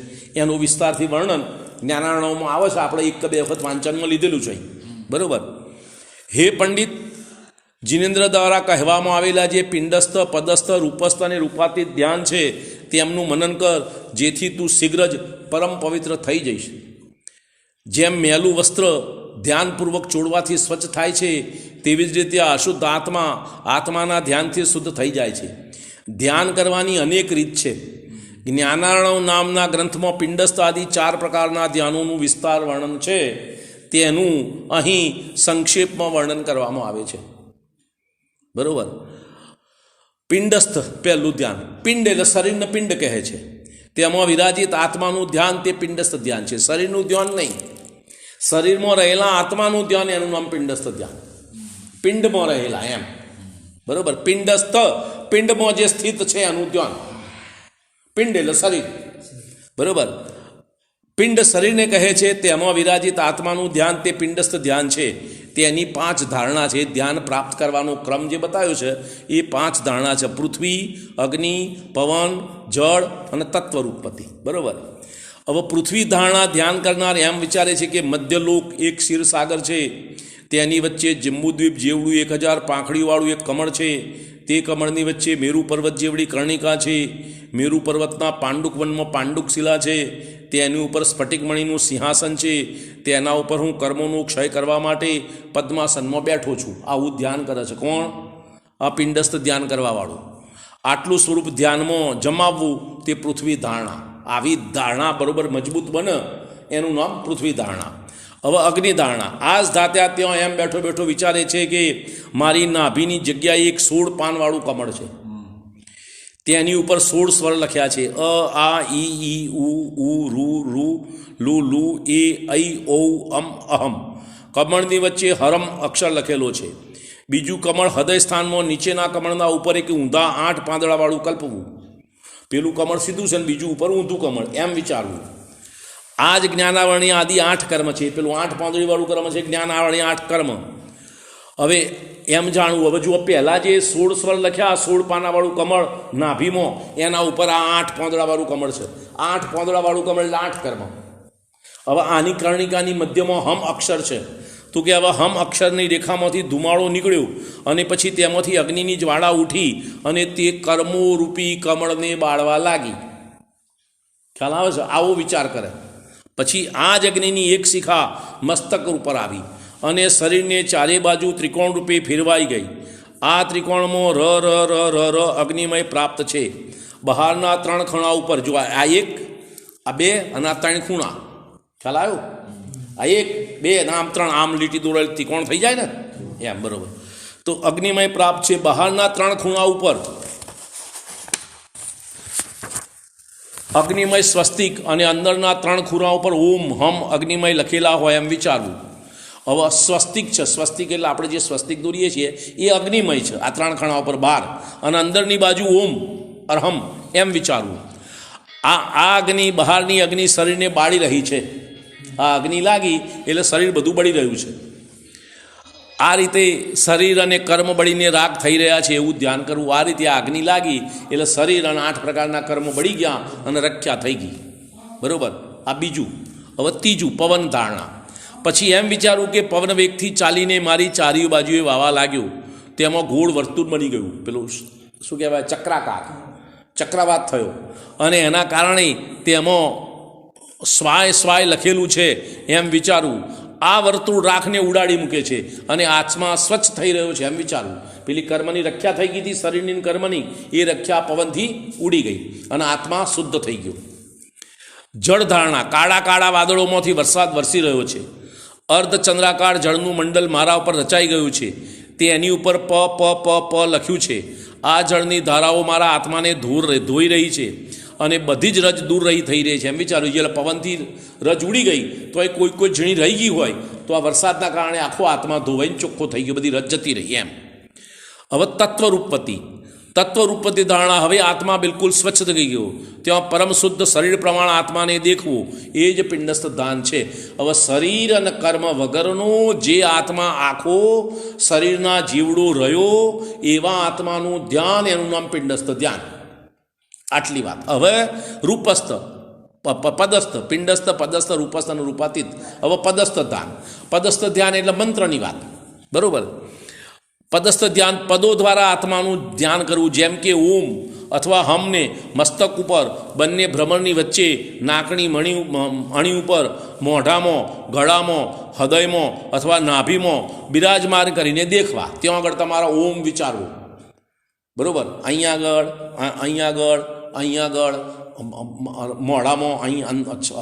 એનું વિસ્તારથી વર્ણન જ્ઞાનાર્ણવમાં આવે છે. આપણે 1 કે 2 વખત વાંચનમાં લીધેલું છે. બરાબર. હે પંડિત, જિનેન્દ્ર દ્વારા કહેવામાં આવેલા જે પિંડસ્થ, પદસ્થ, રૂપસ્થ અને રૂપાતીત ધ્યાન છે તેમનું મનન કર, જેથી તું શીઘ્ર જ પરમ પવિત્ર થઈ જઈશ. જેમ મેલું વસ્ત્ર ધ્યાનપૂર્વક ચોળવાથી સ્વચ્છ થાય છે, તેવી જ રીતે અશુદ્ધ આત્મા આત્માના ધ્યાનથી શુદ્ધ થઈ જાય છે. ધ્યાન કરવાની અનેક રીત છે. જ્ઞાનાર્ણવ નામના ગ્રંથમાં પિંડસ્થ આદિ 4 પ્રકારના ધ્યાનોનું વિસ્તાર વર્ણન છે, તેનું અહીં સંક્ષેપમાં વર્ણન કરવામાં આવે છે. બરાબર. પિંડસ્થ પહેલું ધ્યાન. પિંડ એટલે શરીરને પિંડ કહે છે. તેમાં વિરાજિત આત્માનું ધ્યાન તે પિંડસ્થ ધ્યાન છે, શરીરનું ધ્યાન નહીં. શરીરમાં રહેલા આત્માનું ધ્યાન એનું નામ પિંડસ્થ ધ્યાન. પિંડમાં રહેલા એમ. બરાબર. પિંડસ્થ પિંડમાં જે સ્થિત છે એનું ધ્યાન. પિંડ એટલે શરીર. બરાબર. પિંડ શરીરને કહે છે, તેમાં વિરાજિત આત્માનું ધ્યાન તે પિંડસ્થ ધ્યાન છે. તેની 5 ધારણા છે. ધ્યાન પ્રાપ્ત કરવાનો ક્રમ જે બતાવ્યો છે એ 5 ધારણા છે: પૃથ્વી, અગ્નિ, પવન, જળ અને તત્વરૂપતિ. બરાબર. હવે પૃથ્વી ધારણા ધ્યાન કરનાર એમ વિચારે છે કે મધ્યલોક એક ક્ષીરસાગર છે, તેની વચ્ચે જંબુદ્વીપ જેવડું 1000 પાંખડીવાળું એક કમળ છે, તે કમળની વચ્ચે મેરુ પર્વત જેવડી કર્ણિકા છે, મેરુ પર્વતના પાંડુક વનમાં પાંડુક શિલા છે, તેની ઉપર સ્ફટિકમણીનું સિંહાસન છે, તેના ઉપર હું કર્મોનો ક્ષય કરવા માટે પદ્માસનમાં બેઠો છું. આવું ધ્યાન કરે છે. કોણ? આ પિંડસ્થ ધ્યાન કરવાવાળું. આટલું સ્વરૂપ ધ્યાનમાં જમાવવું તે પૃથ્વી ધારણા. આવી ધારણા બરાબર મજબૂત બને એનું નામ પૃથ્વી ધારણા. હવે અગ્નિ ધારણા. આ જ ધાત્યા ત્યાં એમ બેઠો બેઠો વિચારે છે કે મારી નાભીની જગ્યાએ એક 16 પાનવાળું કમળ છે, તેની ઉપર 16 સ્વર લખ્યા છે: અ, આ, ઈ, ઉ, રૂ, રૂ, લુ, લુ, એ, ઐ, ઔ, અમ, અહમ. કમળની વચ્ચે હરમ અક્ષર લખેલો છે. બીજું કમળ હૃદય સ્થાનમાં, નીચેના કમળના ઉપર એક ઊંધા 8 પાંદડાવાળું કલ્પવું. પેલું કમળ સીધું છે ને બીજું ઉપર ઊંધું કમળ, એમ વિચારવું. આ જ જ્ઞાનાવરણી આદિ 8 કર્મ છે. પેલું 8 પાંદડીવાળું કર્મ છે જ્ઞાનાવરણી 8 કર્મ. હવે એમ જાણવું. હવે જુઓ, પહેલાં જે 16 સ્વર લખ્યા, 16 પાનાવાળું કમળ નાભીમાં, એના ઉપર આ 8 પાંદડાવાળું કમળ છે. 8 પાંદડાવાળું કમળ એટલે 8 કર્મ. હવે આની કર્ણિકાની મધ્યમાં હમ અક્ષર છે. તો કે હવે હમ અક્ષરની રેખામાંથી ધુમાડો નીકળ્યો અને પછી તેમાંથી અગ્નિની જ્વાળા ઉઠી અને તે કર્મો રૂપી કમળને બાળવા લાગી. ખ્યાલ આવે છે? આવો વિચાર કરે. પછી આ જ અગ્નિની એક શિખા મસ્તક ઉપર આવી અને શરીરને ચારે બાજુ ત્રિકોણ રૂપે ફેરવાઈ ગઈ. આ ત્રિકોણમાં ર ર ર ર ર અગ્નિમય પ્રાપ્ત છે. બહારના 3 ખૂણા ઉપર જો આ 1, આ 2 અને આ 3 ખૂણા. ખ્યાલ આવ્યો? આ 1, 2 અને આમ 3 આમ લીટી દોરેલ ત્રિકોણ થઈ જાય ને એમ. બરાબર. તો અગ્નિમય પ્રાપ્ત છે. બહારના 3 ખૂણા ઉપર અગ્નિમય સ્વસ્તિક અને અંદરના 3 ખૂણા ઉપર ઓમ હમ અગ્નિમય લખેલા હોય એમ વિચારવું. હવે સ્વસ્તિક છે. સ્વસ્તિક એટલે આપણે જે સ્વસ્તિક દોરીએ છીએ એ અગ્નિમય છે. આ 3 ખૂણા ઉપર બહાર અને અંદરની બાજુ ઓમ અરહમ એમ વિચારવું. આ અગ્નિ, બહારની અગ્નિ શરીરને બાળી રહી છે. આ અગ્નિ લાગી એટલે શરીર બધું બળી રહ્યું છે. આ રીતે શરીર અને કર્મ બળીને રાગ થઈ રહ્યા છે એવું ધ્યાન કરવું. આ રીતે આ અગ્નિ લાગી એટલે શરીર અને 8 પ્રકારના કર્મ બળી ગયા અને રખ્યા થઈ ગઈ. બરાબર. આ બીજું. હવે ત્રીજું પવન ધારણા. પછી એમ વિચારવું કે પવન વેગથી ચાલીને મારી ચારે બાજુએ વાવા લાગ્યો. તેમાં ગોળ વર્તુળ બની ગયું. પેલું શું કહેવાય? ચક્રાકાર, ચક્રવાત થયો અને એના કારણે તેમાં સ્વાય સ્વાય લખેલું છે એમ વિચારવું. આ વર્તુળ રાખને ઉડાડી મૂકે છે અને આત્મા સ્વચ્છ થઈ રહ્યો છે એમ વિચારવું. પેલી કર્મની રખ્યા થઈ ગઈ હતી, શરીરની કર્મની, એ રખ્યા પવનથી ઉડી ગઈ અને આત્મા શુદ્ધ થઈ ગયો. જળ ધારણા. કાળા કાળા વાદળોમાંથી વરસાદ વરસી રહ્યો છે. અર્ધચંદ્રાકાર જળનું મંડળ મારા ઉપર રચાઈ ગયું છે. તે એની ઉપર પ પ પ પ લખ્યું છે. આ જળની ધારાઓ મારા આત્માને ધોઈ રહી છે અને બધી જ રજ દૂર થઈ રહી છે એમ વિચાર્યું. જ્યારે પવનથી રજ ઉડી ગઈ તો એ કોઈ ઝીણી રહી ગઈ હોય તો આ વરસાદના કારણે આખો આત્મા ધોવાઈને ચોખ્ખો થઈ ગયો, બધી રજ જતી રહી એમ. હવે તત્વરૂપતિ. તત્વરૂપતિ ધારણા. હવે આત્મા બિલકુલ સ્વચ્છ થઈ ગયો. ત્યાં પરમ શુદ્ધ શરીર પ્રમાણે આત્માને દેખવું, એ જ પિંડસ્થ ધાન છે. હવે શરીર અને કર્મ વગરનો જે આત્મા આખો શરીરના જીવડો રહ્યો એવા આત્માનું ધ્યાન, એનું નામ પિંડસ્થ ધ્યાન. આટલી વાત. હવે રૂપસ્થ, પદસ્થ, પિંડસ્થ, પદસ્થ, રૂપસ્થ અને રૂપાતીત. હવે પદસ્થ ધ્યાન. પદસ્થ ધ્યાન એટલે મંત્રની વાત. બરાબર. પદસ્થ ધ્યાન પદો દ્વારા આત્માનું ધ્યાન કરવું. જેમ કે ઓમ અથવા હમને મસ્તક ઉપર, બંને ભ્રમરની વચ્ચે, નાકની અણી ઉપર, મોઢામાં, ગળામાં, હૃદયમાં અથવા નાભીમાં બિરાજમાન કરીને દેખવા. ત્યાં આગળ તમારા ઓમ વિચારવો. બરાબર? અહીંયા આગળ મોઢામાં, અહીં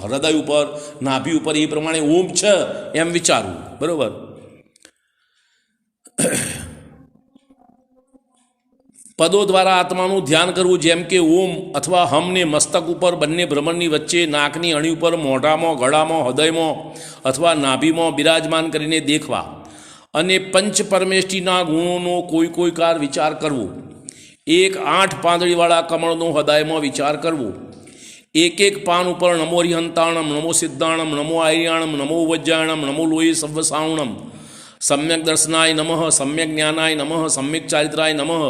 હૃદય ઉપર, નાભી ઉપર એ પ્રમાણે ઓમ છે એમ વિચારવું. બરાબર? પદો દ્વારા આત્માનું ધ્યાન કરવું, જેમ કે ઓમ અથવા હમને મસ્તક ઉપર, બંને ભ્રમણની વચ્ચે, નાકની અણી ઉપર, મોઢામાં, ગળામાં, હૃદયમાં અથવા નાભીમાં બિરાજમાન કરીને દેખવા. અને પંચ પરમેષ્ટિના ગુણોનો કોઈ કાર વિચાર કરવો. 8 પાંદડીવાળા કમળનો હૃદયમાં વિચાર કરવો. એક પાન ઉપર નમો હરિહંતાણમ, નમો સિદ્ધાણમ, નમો આર્યાણમ, નમો વજ્જાણમ, નમો લોહી સવ્વસાવણમ, સમ્યક દર્શનાય નમઃ, સમ્યક જ્ઞાનાય નમઃ, સમ્યક ચારિત્રાય નમઃ.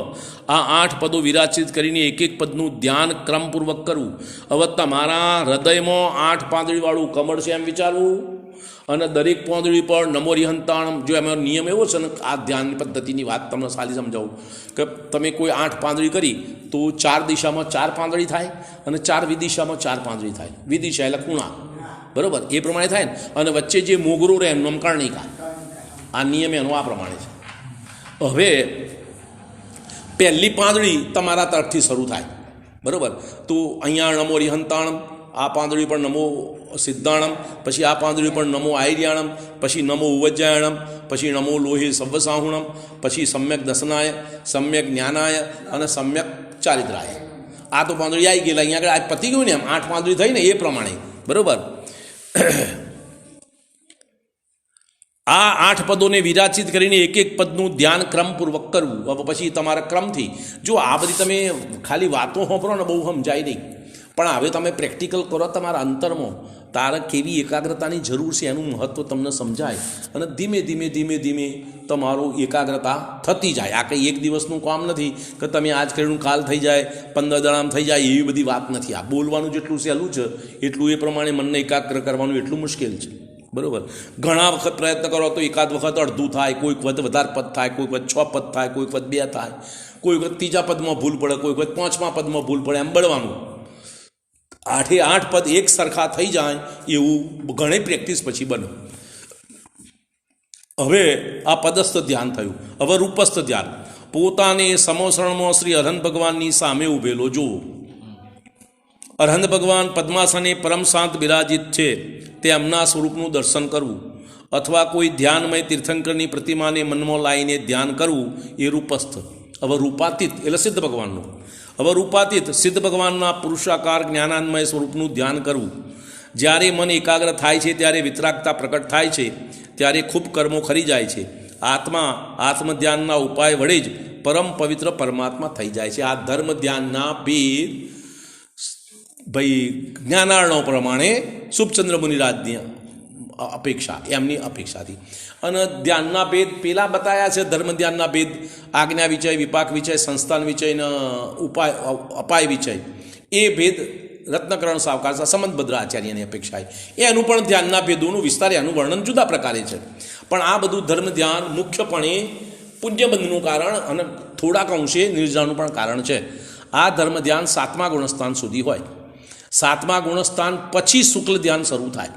આ 8 પદો વિરાચિત કરીને એક પદનું ધ્યાન ક્રમપૂર્વક કરવું. હવે તમારા હૃદયમાં 8 પાંદડીવાળું કમળ છે એમ વિચારવું, અને દરેક પાંદડી પર નમો હરિહંતાણમ. જો એમાં નિયમ એવો છે ને, આ ધ્યાનની પદ્ધતિની વાત તમને સાલી સમજાવું કે તમે કોઈ 8 પાંદડી કરી તો 4 દિશામાં 4 પાંદડી થાય, અને 4 વિદિશામાં 4 પાંદડી થાય. વિદિશા એટલે ખૂણા. બરાબર? એ પ્રમાણે થાય ને. અને વચ્ચે જે મોગરો રહે એમનો કર્ણિકા. આ નિયમ એનો આ પ્રમાણે છે. હવે પહેલી પાંદડી તમારા તરફથી શરૂ થાય. બરાબર? તો અહીંયા નમો હરિહંતાણમ, આ પાંદડી પર નમો સિદ્ધાણમ, પછી આ પાંદડી પર નમો આયર્યાણમ, પછી નમો ઉવજ્જાયણમ, પછી નમો લોહી સવ્વસાહુણમ, પછી સમ્યક દર્શનાય, સમ્યક જ્ઞાનાય અને સમ્યક ચારિત્રાય. આ તો પાંદડી આવી ગયેલા. અહીંયા આગળ આ પતી ગયું ને, એમ 8 પાંદડી થઈ ને એ પ્રમાણે. બરાબર? આ 8 પદોને વિરાચિત કરીને એક પદનું ધ્યાન ક્રમપૂર્વક કરવું. હવે પછી તમારા ક્રમથી, જો આ બધી તમે ખાલી વાતો સાંભળો ને બહુ સમજાય નહીં, પણ હવે તમે પ્રેક્ટિકલ કરો તમારા અંતરમાં, તારે કેવી એકાગ્રતાની જરૂર છે એનું મહત્ત્વ તમને સમજાય, અને ધીમે ધીમે તમારું એકાગ્રતા થતી જાય. આ કંઈ એક દિવસનું કામ નથી કે તમે આજ કર્યું કાલ થઈ જાય, 15 દાડામાં થઈ જાય, એવી બધી વાત નથી. આ બોલવાનું જેટલું સહેલું છે એટલું એ પ્રમાણે મનને એકાગ્ર કરવાનું એટલું મુશ્કેલ છે. બરાબર? ઘણા વખત પ્રયત્ન કરો તો એકાદ વખત અડધું થાય, કોઈક વખત વધારે પદ થાય, કોઈક વખત 6 પદ થાય, કોઈક વખત 2 થાય, કોઈ વખત 3જા પદમાં ભૂલ પડે, કોઈ વખત 5મા પદમાં ભૂલ પડે, એમ બળવાનું. 8 પદ એક સરખા થઈ જાય એવું ઘણી પ્રેક્ટિસ પછી બને. હવે આ પદસ્થ ધ્યાન થયું. હવે રૂપસ્થ ધ્યાન. પોતાને સમોસરણમાં શ્રી અરહંત ભગવાનની સામે ઊભેલો જોવો. અરહંત ભગવાન પદ્માસને પરમ શાંત બિરાજિત છે તેમના સ્વરૂપનું દર્શન કરવું, અથવા કોઈ ધ્યાનમય તીર્થંકરની પ્રતિમાને મનમાં લાવીને ધ્યાન કરવું, એ રૂપસ્થ. હવે રૂપાતીત એટલે સિદ્ધ ભગવાનનું. હવે રૂપાતીત સિદ્ધ ભગવાનના પુરુષાકાર જ્ઞાનાન્મય સ્વરૂપનું ધ્યાન કરવું. જ્યારે મન એકાગ્ર થાય છે ત્યારે વિતરાગતા પ્રકટ થાય છે, ત્યારે ખૂબ કર્મો ખરી જાય છે. આત્મા આત્મધ્યાનના ઉપાય વડે જ પરમ પવિત્ર પરમાત્મા થઈ જાય છે. આ ધર્મ ધ્યાનના ભેદ ભાઈ જ્ઞાનાર્ણવ પ્રમાણે શુભચંદ્ર મુનિરાજની અપેક્ષા, એમની અપેક્ષાથી. અને ધ્યાનના ભેદ પેલા બતાવ્યા છે. ધર્મ ધ્યાનના ભેદ આજ્ઞા વિચય, વિપાક વિચય, સંસ્થાન વિચય ને અપાય વિચય. એ ભેદ રત્નકરણ સાવકાર સમંતભદ્ર આચાર્યની અપેક્ષાએ એનું પણ ધ્યાનના ભેદોનું વિસ્તાર, એનું વર્ણન જુદા પ્રકારે છે. પણ આ બધું ધર્મ ધ્યાન મુખ્યપણે પુણ્યબંધનું કારણ અને થોડાક અંશે નિર્જરાનું પણ કારણ છે. આ ધર્મ ધ્યાન 7મા ગુણસ્થાન સુધી હોય. 7મા ગુણસ્થાન પછી શુક્લ ધ્યાન શરૂ થાય.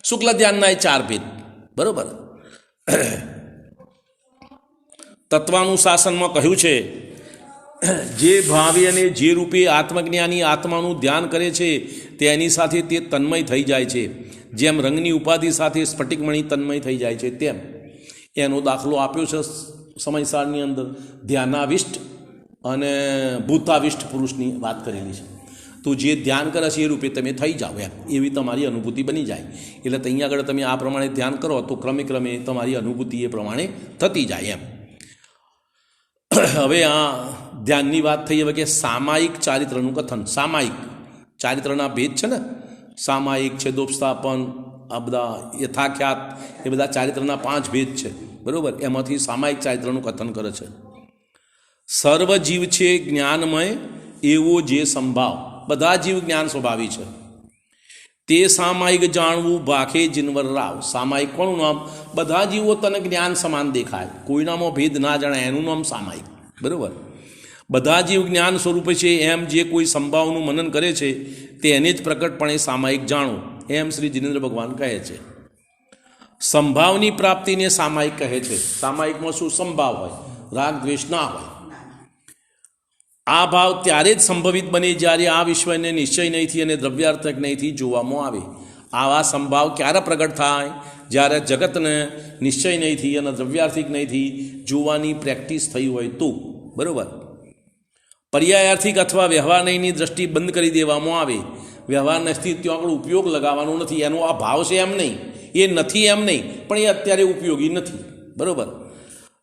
શુક્લ ધ્યાનના એ 4 ભેદ. બરાબર? તત્વાનુશાસનમાં કહ્યું છે, જે ભાવે અને જે રૂપે આત્મજ્ઞાની આત્માનું ધ્યાન કરે છે તેની સાથે તે તન્મય થઈ જાય છે. જેમ રંગની ઉપાધિ સાથે સ્ફટિકમણી તન્મય થઈ જાય છે, તેમ એનો દાખલો આપ્યો છે સમયસારની અંદર. ધ્યાનાવિષ્ટ અને ભૂતાવિષ્ટ પુરુષની વાત કરેલી છે. તો જે ધ્યાન કરે છે એ રૂપે તમે થઈ જાઓ, એમ એવી તમારી અનુભૂતિ બની જાય. એટલે ત્યાં આગળ તમે આ પ્રમાણે ધ્યાન કરો તો ક્રમે તમારી અનુભૂતિ એ પ્રમાણે થતી જાય એમ. હવે આ ધ્યાનની વાત થઈ. હવે કે સામાયિક ચારિત્રનું કથન. સામાયિક ચારિત્રના ભેદ છે ને, સામાયિક છે, છેદોપસ્થાપન, આ બધા યથાખ્યાત, એ બધા ચારિત્રના 5 ભેદ છે. બરાબર? એમાંથી સામાયિક ચારિત્રનું કથન કરે છે. સર્વ જીવ છે જ્ઞાનમય એવો જે સંભાવ. બધા જીવ જ્ઞાન સ્વભાવી છે. તે સામાયિક જાણવું ભાખે જીનવર રાવ. સામાયિક કોનું નામ? બધા જીવો તને જ્ઞાન સમાન દેખાય, કોઈનામાં ભેદ ના જણાય, એનું નામ સામાયિક. બરાબર? બધા જીવ જ્ઞાન સ્વરૂપે છે એમ જે કોઈ સંભાવનું મનન કરે છે તેને જ પ્રકટપણે સામાયિક જાણો, એમ શ્રી જિનેન્દ્ર ભગવાન કહે છે. સંભાવની પ્રાપ્તિને સામાયિક કહે છે. સામાયિકમાં શું? સંભાવ હોય, રાગ દ્વેષ ના હોય. આ ભાવ ત્યારે જ સંભવિત બને જ્યારે આ વિશ્વને નિશ્ચય નહીંથી અને દ્રવ્યાર્થક નહીંથી જોવામાં આવે. આવા સંભાવ ક્યારે પ્રગટ થાય? જ્યારે જગતને નિશ્ચય નહીંથી અને દ્રવ્યાર્થિક નહીંથી જોવાની પ્રેક્ટિસ થઈ હોય તો. બરાબર. પર્યાયાર્થિક અથવા વ્યવહાર નહીંની દ્રષ્ટિ બંધ કરી દેવામાં આવે. વ્યવહાર નથી ત્યાં આગળ ઉપયોગ લગાવવાનો નથી. એનો આ ભાવ છે એમ નહીં, એ નથી એમ નહીં, પણ એ અત્યારે ઉપયોગી નથી. બરાબર.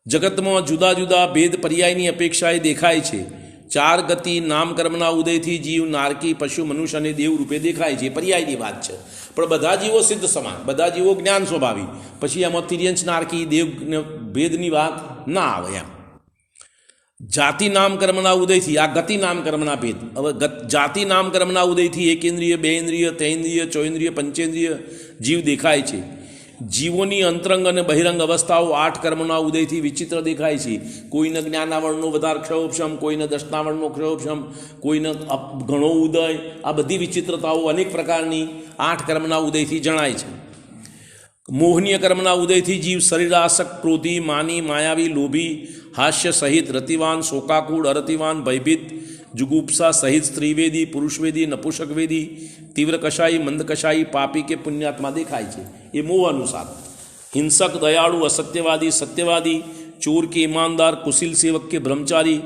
જગતમાં જુદા જુદા ભેદ પર્યાયની અપેક્ષાએ દેખાય છે. ચાર ગતિ નામકર્મના ઉદયથી જીવ નારકી, પશુ, મનુષ્ય અને દેવ રૂપે દેખાય છે. પર્યાયની વાત છે. પણ બધા જીવો સિદ્ધ સમાન, બધા જીવો જ્ઞાન સ્વભાવી. પછી એમાં તિર્યંશ, નારકી, દેવ ભેદની વાત ના આવે એમ. જાતિ નામકર્મના ઉદયથી આ ગતિ નામકર્મના ભેદ. હવે જાતિ નામકર્મના ઉદયથી એકેન્દ્રિય, બેન્દ્રિય, તૈન્દ્રિય, ચોઇન્દ્રિય, પંચેન્દ્રિય જીવ દેખાય છે. જીવોની અંતરંગ અને બહિરંગ અવસ્થાઓ 8 કર્મના ઉદયથી વિચિત્ર દેખાય છે. કોઈને જ્ઞાનાવરણનો વધારે ક્ષયોપશમ, કોઈને દર્શનાવરણનો ક્ષયોપશમ, કોઈને ઘણો ઉદય. આ બધી વિચિત્રતાઓ અનેક પ્રકારની 8 કર્મના ઉદયથી જણાય છે. મોહનીય કર્મના ઉદયથી જીવ શરીરાસક્ત, ક્રોધી, માની, માયાવી, લોભી, હાસ્ય સહિત, રતિવાન, શોકાકુળ, અરતિવાન, ભયભીત, જુગુપ્સા સહિત, સ્ત્રીવેદી, પુરુષવેદી, નપુષકવેદી, તીવ્ર કશાયી, મંદ કશાયી, પાપી કે પુણ્યાત્મા દેખાય છે. એ મોહ અનુસાર. હિંસક, દયાળુ, અસત્યવાદી, સત્યવાદી, ચોર કે ઈમાનદાર, કુશીલ સેવક કે બ્રહ્મચારી,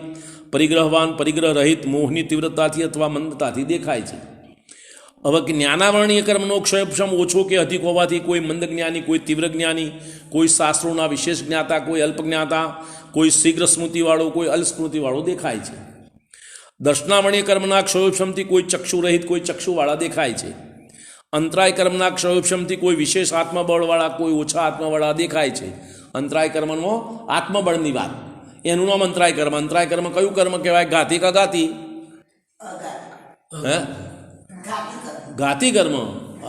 પરિગ્રહવાન, પરિગ્રહ રહિત, મોહની તીવ્રતાથી અથવા મંદતાથી દેખાય છે. હવે જ્ઞાનાવરણીય કર્મનો ક્ષયપક્ષમ ઓછો કે અધિક હોવાથી કોઈ મંદ જ્ઞાની, કોઈ તીવ્ર જ્ઞાની, કોઈ શાસ્ત્રોના વિશેષ જ્ઞાતા, કોઈ અલ્પ જ્ઞાતા, કોઈ શીઘ્ર સ્મૃતિવાળો, કોઈ અલ્પ સ્મૃતિવાળો દેખાય છે. દર્શનાવરણીય કર્મના ક્ષયોપક્ષમથી કોઈ ચક્ષુરહિત, કોઈ ચક્ષુવાળા દેખાય છે. અંતરાય કર્મના ક્ષયોપક્ષમથી કોઈ વિશેષ આત્મબળવાળા, કોઈ ઓછા આત્મબળવાળા દેખાય છે. અંતરાય કર્મનો આત્મબળની વાત, એનું નામ અંતરાય કર્મ. અંતરાય કર્મ કયું કર્મ કહેવાય? ઘાતી કા ઘાતી? હે? ઘાતી કર્મ.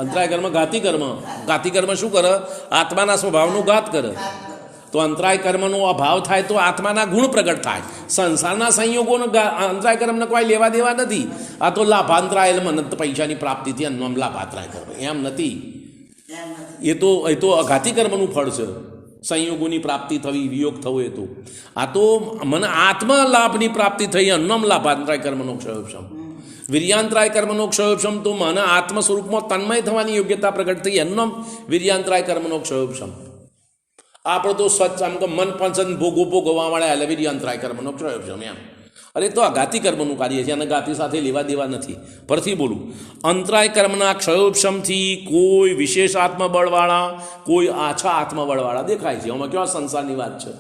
અંતરાય કર્મ ઘાતી કર્મ. ઘાતી કર્મ શું કરે? આત્માના સ્વભાવનો ઘાત કરે. તો અંતરાય કર્મનો અભાવ થાય તો આત્માના ગુણ પ્રગટ થાય. સંસારના સંયોગોનો અંતરાય કર્મને કોઈ લેવા દેવા નથી. આ તો લાભાંતરાય મનંત પૈસાની પ્રાપ્તિથી નામ લાભાંતરાય કર્મ એમ નથી. એ તો અઘાતી કર્મનું ફળ છે. સંયોગોની પ્રાપ્તિ થવી, વિયોગ થવો. એ તો આ તો મને આત્મા લાભની પ્રાપ્તિ થઈ અન્નમ લાભાંતરાય કર્મનો ક્ષયોપશમ. વીર્યાંતરાય કર્મનો ક્ષયોપશમ તો મને આત્મ સ્વરૂપમાં તન્મય થવાની યોગ્યતા પ્રગટ થઈ અન્નમ વીર્યાંતરાય કર્મનો ક્ષયોપશમ. આપણે તો સ્વચ્છ આમ કે મનપસંદ ભોગો ભોગવવાવાળા એટલે વીર્યાંતરાય કર્મનો ક્ષયોપશમ એમ. અરે તો આ ઘાતી કર્મનું કાર્ય છે અને ઘાતી સાથે લેવા દેવા નથી. ફરીથી બોલું, અંતરાય કર્મના ક્ષયોપશમથી કોઈ વિશેષ આત્મબળવાળા, કોઈ આછા આત્મબળવાળા દેખાય છે. આમાં કેવા સંસારની વાત છે.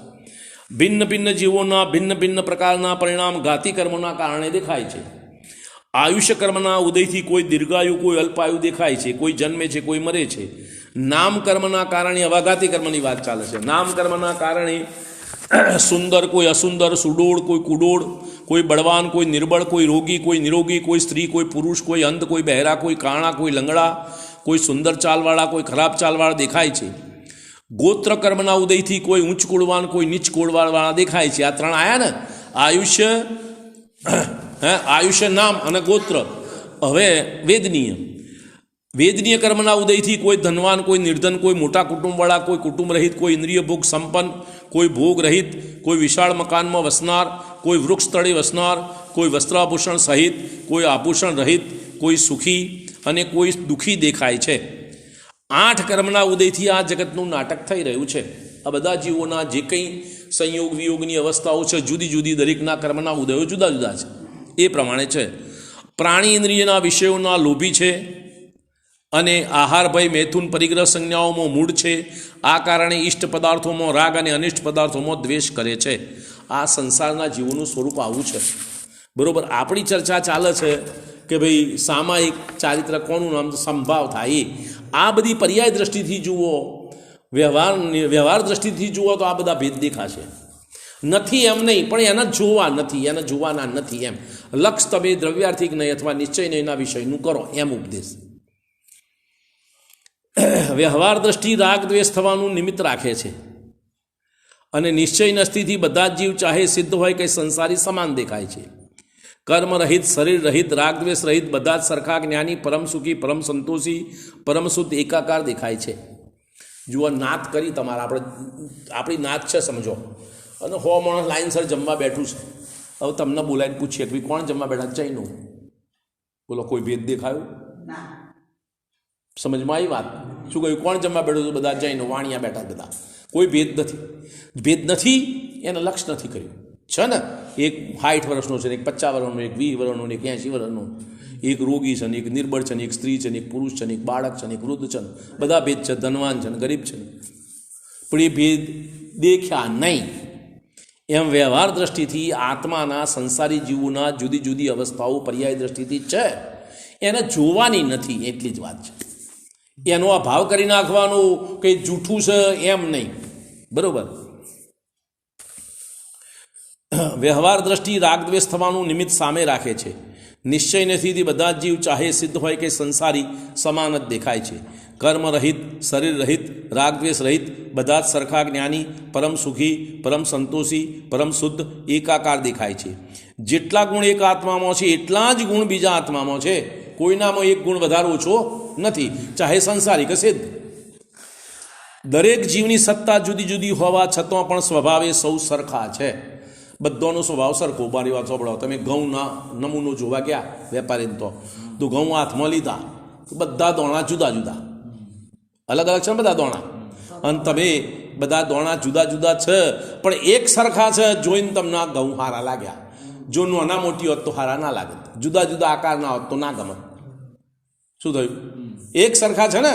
ભિન્ન ભિન્ન જીવોના ભિન્ન ભિન્ન પ્રકારના પરિણામ ઘાતી કર્મોના કારણે દેખાય છે. આયુષ્ય કર્મના ઉદયથી કોઈ દીર્ઘાયુ, કોઈ અલ્પાયુ દેખાય છે. કોઈ જન્મે છે, કોઈ મરે છે. નામ કર્મના કારણે અવાઘાતી કર્મની વાત ચાલે છે. નામ કર્મના કારણે સુંદર, કોઈ અસુંદર, સુડોળ, કોઈ કુડોળ, કોઈ બળવાન, કોઈ નિર્બળ, કોઈ રોગી, કોઈ નિરોગી, કોઈ સ્ત્રી, કોઈ પુરુષ, કોઈ અંધ, કોઈ બહેરા, કોઈ કાણા, કોઈ લંગડા, કોઈ સુંદર ચાલવાળા, કોઈ ખરાબ ચાલવાળા દેખાય છે. ગોત્ર કર્મના ઉદયથી કોઈ ઉચ્ચ કુળવાન, કોઈ નીચ કુળવાળા દેખાય છે. આ 3 આયા ને, આયુષ્ય, આયુષ્ય, નામ અને ગોત્ર. હવે વેદનીય કર્મના ઉદયથી કોઈ ધનવાન, કોઈ નિર્ધન, કોઈ મોટા કુટુંબવાળા, કોઈ કુટુંબ રહિત, કોઈ ઇન્દ્રિય ભોગ સંપન્ન, કોઈ ભોગ રહિત, કોઈ વિશાળ મકાનમાં વસનાર, કોઈ વૃક્ષ તળે વસનાર, કોઈ વસ્ત્રાભૂષણ સહિત, કોઈ આભૂષણ રહિત, કોઈ સુખી અને કોઈ દુઃખી દેખાય છે. 8 કર્મના ઉદયથી આ જગતનું નાટક થઈ રહ્યું છે. આ બધા જીવોના જે કંઈ સંયોગ વિયોગની અવસ્થાઓ છે, જુદી જુદી દરેકના કર્મના ઉદયો જુદા જુદા છે. એ પ્રમાણે છે. પ્રાણી ઇન્દ્રિયના વિષયોના લોભી છે અને આહાર, ભય, મૈથુન, પરિગ્રહ સંજ્ઞાઓમાં મૂળ છે. આ કારણે ઇષ્ટ પદાર્થોમાં રાગ અને અનિષ્ટ પદાર્થોમાં દ્વેષ કરે છે. આ સંસારના જીવોનું સ્વરૂપ આવું છે. બરાબર. આપણી ચર્ચા ચાલે છે કે ભાઈ સામાયિક ચારિત્ર કોનું નામ? સંભાવ થાય. આ બધી પર્યાય દ્રષ્ટિથી જુઓ, વ્યવહાર દ્રષ્ટિથી જુઓ તો આ બધા ભેદ દેખાશે. નથી એમ નહીં, પણ એને જોવા નથી, એને જોવાના નથી એમ. લક્ષ તમે દ્રવ્યાર્થિક નહીં અથવા નિશ્ચય નહીંના વિષયનું કરો એમ ઉપદેશ. વ્યવહાર દ્રષ્ટિ રાગ દ્વેષ થવાનું નિમિત્ત રાખે છે અને નિશ્ચય નસ્તીથી બધા જ જીવ ચાહે સિદ્ધ હોય કે સંસારી સમાન દેખાય છે. કર્મ રહિત, શરીર રહિત, રાગદ્વેષ રહિત બધા જ સરખા જ્ઞાની, પરમ સુખી, પરમ સંતોષી, પરમ શુદ્ધ એકાકાર દેખાય છે. જુઓ, નાત કરી તમારા આપણી નાત છે સમજો, અને 100 માણસ લાઈનસર જમવા બેઠું છે. હવે તમને બોલાવીને પૂછીએ કે કોણ જમવા બેઠા? ચઈનું. બોલો, કોઈ ભેદ દેખાયો? સમજમાં આવી વાત? શું કહ્યું? કોણ જમવા બેઠું? બધા જઈનો વાણિયા બેઠા, બધા. કોઈ ભેદ નથી. ભેદ નથી એને લક્ષ નથી કર્યું છે ને. એક 60 વર્ષનો છે, એક 50 વર્ષનો, એક 20 વર્ષનો, એક 80 વર્ષનો, એક રોગી છે ને, એક નિર્બળ છે ને, એક સ્ત્રી છે ને, એક પુરુષ છે ને, એક બાળક છે ને, એક વૃદ્ધ છે ને, બધા ભેદ છે. ધનવાન છે ને, ગરીબ છે ને, પણ એ ભેદ દેખ્યા નહીં. એમ વ્યવહાર દ્રષ્ટિથી આત્માના, સંસારી જીવોના જુદી જુદી અવસ્થાઓ પર્યાય દ્રષ્ટિથી છે, એને જોવાની નથી, એટલી જ વાત છે. એનો આ ભાવ કરી નાખવાનું કંઈ જૂઠું છે એમ નહીં. બરોબર. વ્યવહાર દ્રષ્ટિ રાગદ્વેષ થવાનું નિમિત્ત સામે રાખે છે. નિશ્ચય નથીથી બધા જ જીવ ચાહે સિદ્ધ હોય કે સંસારી સમાન જ દેખાય છે. કર્મ રહિત, શરીર રહિત, રાગદ્વેષ રહિત બધા જ સરખા જ્ઞાની, પરમ સુખી, પરમ સંતોષી, પરમ શુદ્ધ એકાકાર દેખાય છે. જેટલા ગુણ એક આત્મામાં છે એટલા જ ગુણ બીજા આત્મામાં છે. કોઈનામાં એક ગુણ વધારે ઓછો નથી, ચાહે સંસારી કે સિદ્ધ. દરેક જીવની સત્તા જુદી જુદી હોવા છતાં પણ સ્વભાવે સૌ સરખા છે. બધાનો સ્વભાવ સરખો. મારી વાત સાંભળો, તમે ઘઉંના નમૂનો જોવા ગયા વેપારીને, તો ઘઉં હાથમાં લીધા, બધા દોણા જુદા જુદા, અલગ અલગ છે ને બધા દોણા, અને તમે બધા દોણા જુદા જુદા છે પણ એક સરખા છે. જોઈને તમને આ ઘઉં હારા લાગ્યા. જો નાના મોટી હોત તો હારા ના લાગે, જુદા જુદા આકાર ના હોત તો ના ગમે. શું થયું? એક સરખા છે ને.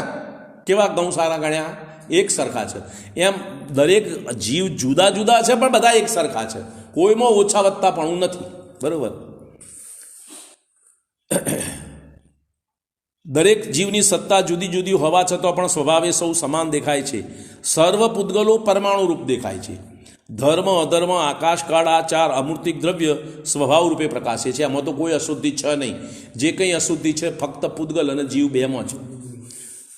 કેવા ઘઉં સારા ગણ્યા? એક સરખા છે. એમ દરેક જીવ જુદા જુદા છે પણ બધા એક સરખા છે. કોઈમાં ઓછા વધતા પણ નથી. બરોબર. દરેક જીવની સત્તા જુદી જુદી હોવા છતાં પણ સ્વભાવે સૌ સમાન દેખાય છે. સર્વ પૂતગલો પરમાણુ રૂપ દેખાય છે. ધર્મ, અધર્મ, આકાશ, કાળ આ 4 અમૂર્તિક દ્રવ્ય સ્વભાવ રૂપે પ્રકાશે છે. એમાં તો કોઈ અશુદ્ધિ છે નહીં. જે કંઈ અશુદ્ધિ છે ફક્ત પૂતગલ અને જીવ બેમાં છે.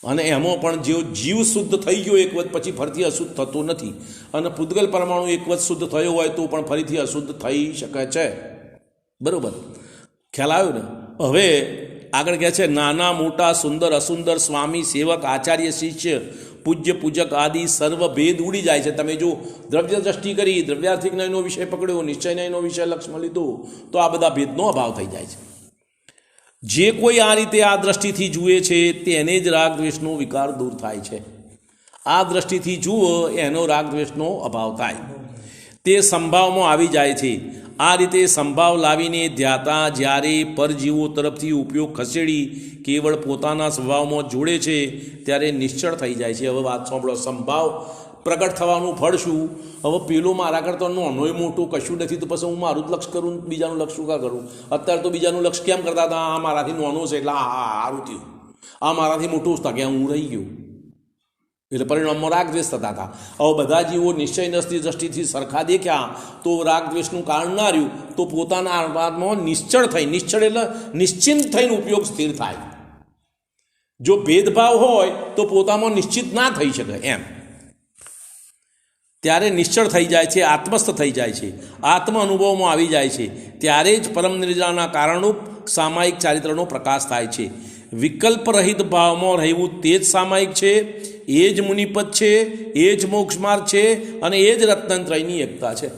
અને એમાં પણ જો જીવ શુદ્ધ થઈ ગયો એક વખત, પછી ફરીથી અશુદ્ધ થતો નથી. અને પૂતગલ પરમાણુ એક વખત શુદ્ધ થયો હોય તો પણ ફરીથી અશુદ્ધ થઈ શકે છે. બરોબર. ખ્યાલ આવ્યો ને? હવે આગળ કહે છે, નાના મોટા, સુંદર અસુંદર, સ્વામી સેવક, આચાર્ય શિષ્ય, પૂજ્ય પૂજક આદિ સર્વ ભેદ ઉડી જાય છે. તમે જો દ્રવ્ય દ્રષ્ટિ કરી, દ્રવ્યાર્થિક નયનો વિષય પકડ્યો, નિશ્ચય નયનો વિષય લક્ષમાં લીધો, તો આ બધા ભેદનો અભાવ થઈ જાય છે. જે કોઈ આ રીતે આ દ્રષ્ટિથી જુએ છે તેને જ રાગ દ્વેષનો વિકાર દૂર થાય છે. આ દ્રષ્ટિથી જુઓ એનો રાગ દ્વેષનો અભાવ થાય, તે સંભાવમાં આવી જાય છે. આ રીતે સંભાવ લાવીને ધ્યાતા જ્યારે પરજીવો તરફથી ઉપયોગ ખસેડી કેવળ પોતાના સ્વભાવમાં જોડે છે ત્યારે નિશ્ચળ થઈ જાય છે. હવે વાત સાંભળો, સંભાવ પ્રગટ થવાનું ફળ શું? હવે પેલું મારા કરતાં નાનોય મોટું કશું નથી, તો પછી હું મારું જ લક્ષ કરું, બીજાનું લક્ષ શું કા કરું? અત્યારે તો બીજાનું લક્ષ કેમ કરતા હતા? આ મારાથી નાનો છે એટલે સારું થયું, આ મારાથી મોટું હતા કે હું રહી ગયું, એટલે પરિણામમાં રાગદ્વેષ થતા હતા. હવે બધા જીવો નિશ્ચય દ્રષ્ટિથી સરખા દેખ્યા તો રાગદ્વેષનું કારણ ના રહ્યું, તો પોતાના આત્મામાં નિશ્ચળ થઈ, નિશ્ચળ એટલે નિશ્ચિંત થઈને ઉપયોગ સ્થિર થાય. જો ભેદભાવ હોય તો પોતામાં નિશ્ચિત ના થઈ શકે એમ, ત્યારે નિશ્ચળ થઈ જાય છે, આત્મસ્થ થઈ જાય છે, આત્મ અનુભવમાં આવી જાય છે. ત્યારે જ પરમ નિર્જાના કારણરૂપ સામાયિક ચારિત્રનો પ્રકાશ થાય છે. વિકલ્પ રહિત ભાવમાં રહેવું તે જ સામાયિક છે, એ જ મુનિપદ છે, એ જ મોક્ષમાર્ગ છે, અને એ જ રત્નત્રયની એકતા છે.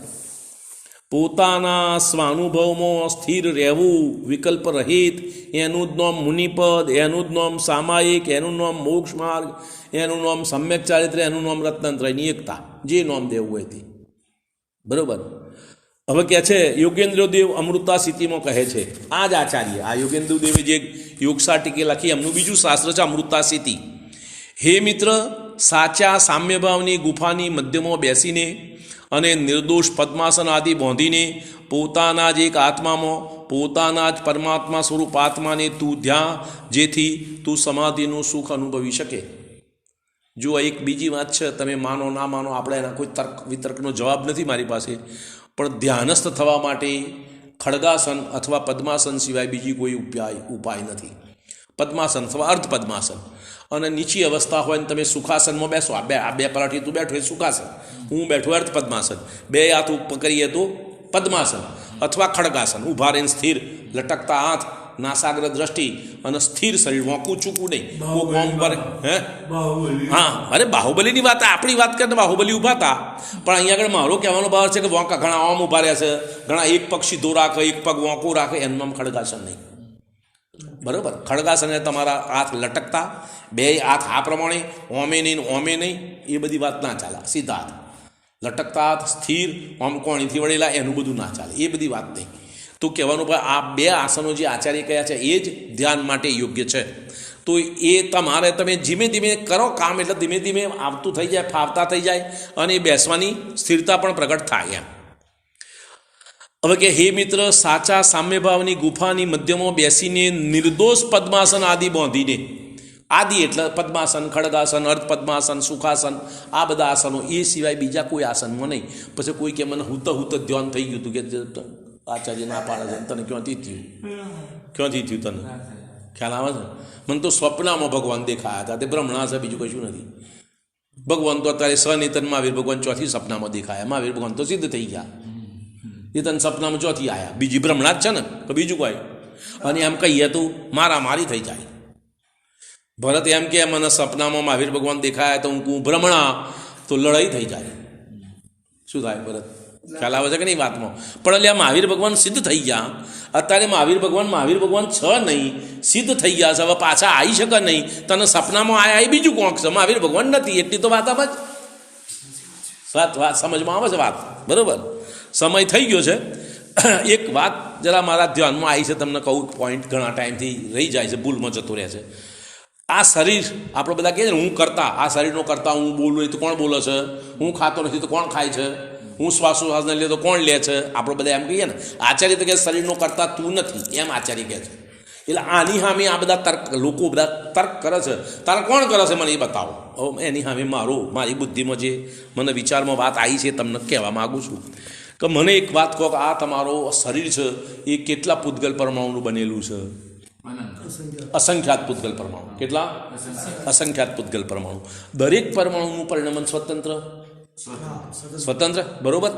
પોતાના સ્વાનુભવમાં સ્થિર રહેવું, વિકલ્પ રહિત, એનું જ નામ મુનિપદ, એનું જ નામ સામાયિક, એનું નામ મોક્ષમાર્ગ, એનું નામ સમ્યક ચારિત્ર, એનું નામ રત્નત્રયની એકતા, જે નામ દેવું હોય તે. બરોબર. હવે કહે છે યોગેન્દ્રદેવ અમૃતા સ્થિતિમાં કહે છે, આ જ આચાર્ય, આ યોગેન્દ્રદેવે જે યોગસાટિકે લખી એમનું બીજું શાસ્ત્ર છે અમૃતા સ્થિતિ. હે મિત્ર, સાચા સામ્યભાવની ગુફાની મધ્યમાં બેસીને અને નિર્દોષ પદ્માસન આદિ બાંધીને પોતાના જ એક આત્મામાં, પોતાના જ પરમાત્મા સ્વરૂપ આત્માને તું ધ્યાન, જેથી તું સમાધિનું સુખ અનુભવી શકે. જો એક બીજી વાત છે, તમે માનો ના માનો, આપણે એના કોઈ તર્ક વિતર્કનો જવાબ નથી મારી પાસે, પણ ધ્યાનસ્થ થવા માટે ખડગાસન અથવા પદ્માસન સિવાય બીજી કોઈ ઉપાય નથી. પદ્માસન અથવા અર્ધ પદ્માસન. અને નીચી અવસ્થા હોય ને તમે સુખાસનમાં બેસો, આ બે પલાઠી તું બેઠો એ સુખાસન, હું બેઠો અર્ધ પદ્માસન, બે હાથ ઉપર કરીએ તો પદ્માસન અથવા ખડગાસન. ઊભા રહીને સ્થિર, લટકતા હાથ, નાસાગ્ર દ્રષ્ટિ અને સ્થિર શરીર, વોંકું ચૂકવું નહીં. કોમ પર હે હા, અરે બાહુબલીની વાત, આપણી વાત કરીને બાહુબલી ઊભા હતા, પણ અહીંયા આગળ મારો કહેવાનો ભાવ છે કે વોંકા ઘણા આમ ઊભા રહ્યા છે, ઘણા એક પગ સીધો રાખે, એક પગ વોંકું રાખે, એનું નામ ખડગાસન નહીં. બરાબર? ખડગાસન તમારા હાથ લટકતા, બે હાથ આ પ્રમાણે, ઓમે નહીં એ બધી વાત ના ચાલે. સીધા હાથ લટકતા, હાથ સ્થિર, આમ કોણીથી વળેલા, એનું બધું ના ચાલે, એ બધી વાત નહીં. તો કહેવાનું ભાઈ આ બે આસનો જે આચાર્ય કયા છે એ જ ધ્યાન માટે યોગ્ય છે. તો એ તમારે તમે ધીમે ધીમે કરો કામ, એટલે ધીમે ધીમે આવતું થઈ જાય, ફાવતા થઈ જાય, અને બેસવાની સ્થિરતા પણ પ્રગટ થાય એમ. હવે કે હે મિત્ર, સાચા સામ્યભાવની ગુફાની મધ્યમાં બેસીને નિર્દોષ પદ્માસન આદિ બાંધીને, આદિ એટલે પદ્માસન, ખડગાસન, અર્ધ પદ્માસન, સુખાસન, આ બધા આસનો, એ સિવાય બીજા કોઈ આસનમાં નહીં. પછી કોઈ કે મને હુત ધ્યાન થઈ ગયું હતું કે આચાર્ય ના પાડે છે, તને ક્યાંથી થયું તને ખ્યાલ આવે છે? મને તો સ્વપ્નમાં ભગવાન દેખાયા હતા, તે બ્રહ્મણા છે, બીજું કશું નથી. ભગવાન તો અત્યારે સનિતન મહાવીર ભગવાન ચોથી સપનામાં દેખાયા, મહાવીર ભગવાન તો સિદ્ધ થઈ ગયા, એ તને સપનામાં ચોથી આવ્યા, બીજી બ્રહ્મણા જ છે ને, તો બીજું કોઈ. અને એમ કહીએ તો મારી થઈ જાય. ભરત એમ કે મને સપનામાં મહાવીર ભગવાન દેખાયા તો હું બ્રહ્મણા, તો લડાઈ થઈ જાય. શું થાય ભરત? ખ્યાલ આવે છે કે નહીં વાતમાં? પણ એટલે મહાવીર ભગવાન સિદ્ધ થઈ ગયા, અત્યારે મહાવીર ભગવાન છ નહીં, સિદ્ધ થઈ ગયા છે, હવે પાછા આવી શકે નહીં, તને સપનામાં આયા એ બીજું કોણ છે, મહાવીર ભગવાન નથી, એટલી તો વાત આમ જ વાત સમજમાં આવે છે વાત. બરાબર? સમય થઈ ગયો છે. એક વાત જરા મારા ધ્યાનમાં આવી છે, તમને કહું, પોઈન્ટ ઘણા ટાઈમથી રહી જાય છે, ભૂલમાં જતો રહે છે. આ શરીર આપણે બધા કહે છે ને, હું કરતા, આ શરીરનો કરતા, હું બોલું તો કોણ બોલે છે, હું ખાતો નથી તો કોણ ખાય છે, હું શ્વાસોશ્વાસને લે તો કોણ લે છે, આપણે બધા એમ કહીએ ને. આચાર્ય તો કે શરીરનો કરતા તું નથી, એમ આચાર્ય કહે છે. એટલે આની સામે આ બધા લોકો બધા તર્ક કરે છે, તારે કોણ કરે છે મને એ બતાવો. હવે એની સામે મારી બુદ્ધિમાં જે મને વિચારમાં વાત આવી છે તમને કહેવા માગું છું કે મને એક વાત કહો કે આ તમારો શરીર છે એ કેટલા પૂતગલ પરમાણુનું બનેલું છે? અસંખ્યાત પૂતગલ પરમાણુ. કેટલા? અસંખ્યાત પૂતગલ પરમાણુ. દરેક પરમાણુનું પરિણમન સ્વતંત્ર. બરોબર?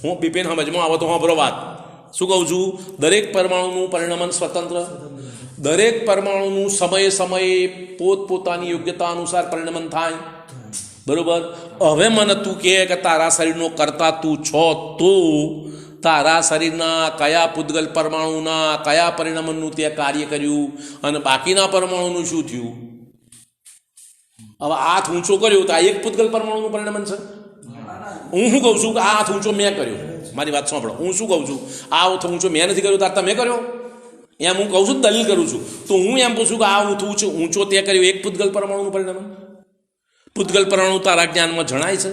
હું બિપિન સમજમાં આવો તો સાંભળો વાત. શું કહું છું? દરેક પરમાણુનું પરિણમન સ્વતંત્ર, દરેક પરમાણુનું સમયે પોતપોતાની યોગ્યતા અનુસાર પરિણમન થાય. બરોબર? હવે મને તું કહે કે તારા શરીરનો કરતા તું છો, તો તારા શરીરના કયા પૂતગલ પરમાણુના કયા પરિણમનનું તે કાર્ય કર્યું અને બાકીના પરમાણુનું શું થયું? હવે હાથ ઊંચો કર્યો તો આ એક પૂતગલ પરમાણુનું પરિણમન છે. હું શું કહું છું કે આ હાથ ઊંચો મેં કર્યો, મારી વાત સાંભળો. હું શું કહું છું? આ હાથ ઊંચો મેં નથી કર્યો, તાર તમે કર્યો, એમ હું કહું છું, દલીલ કરું છું. તો હું એમ પૂછું કે આ ઊંચો તે કર્યો, એક પૂતગલ પરમાણુનું પરિણમન. પૂતગલ પરમાણુ તારા જ્ઞાનમાં જણાય છે?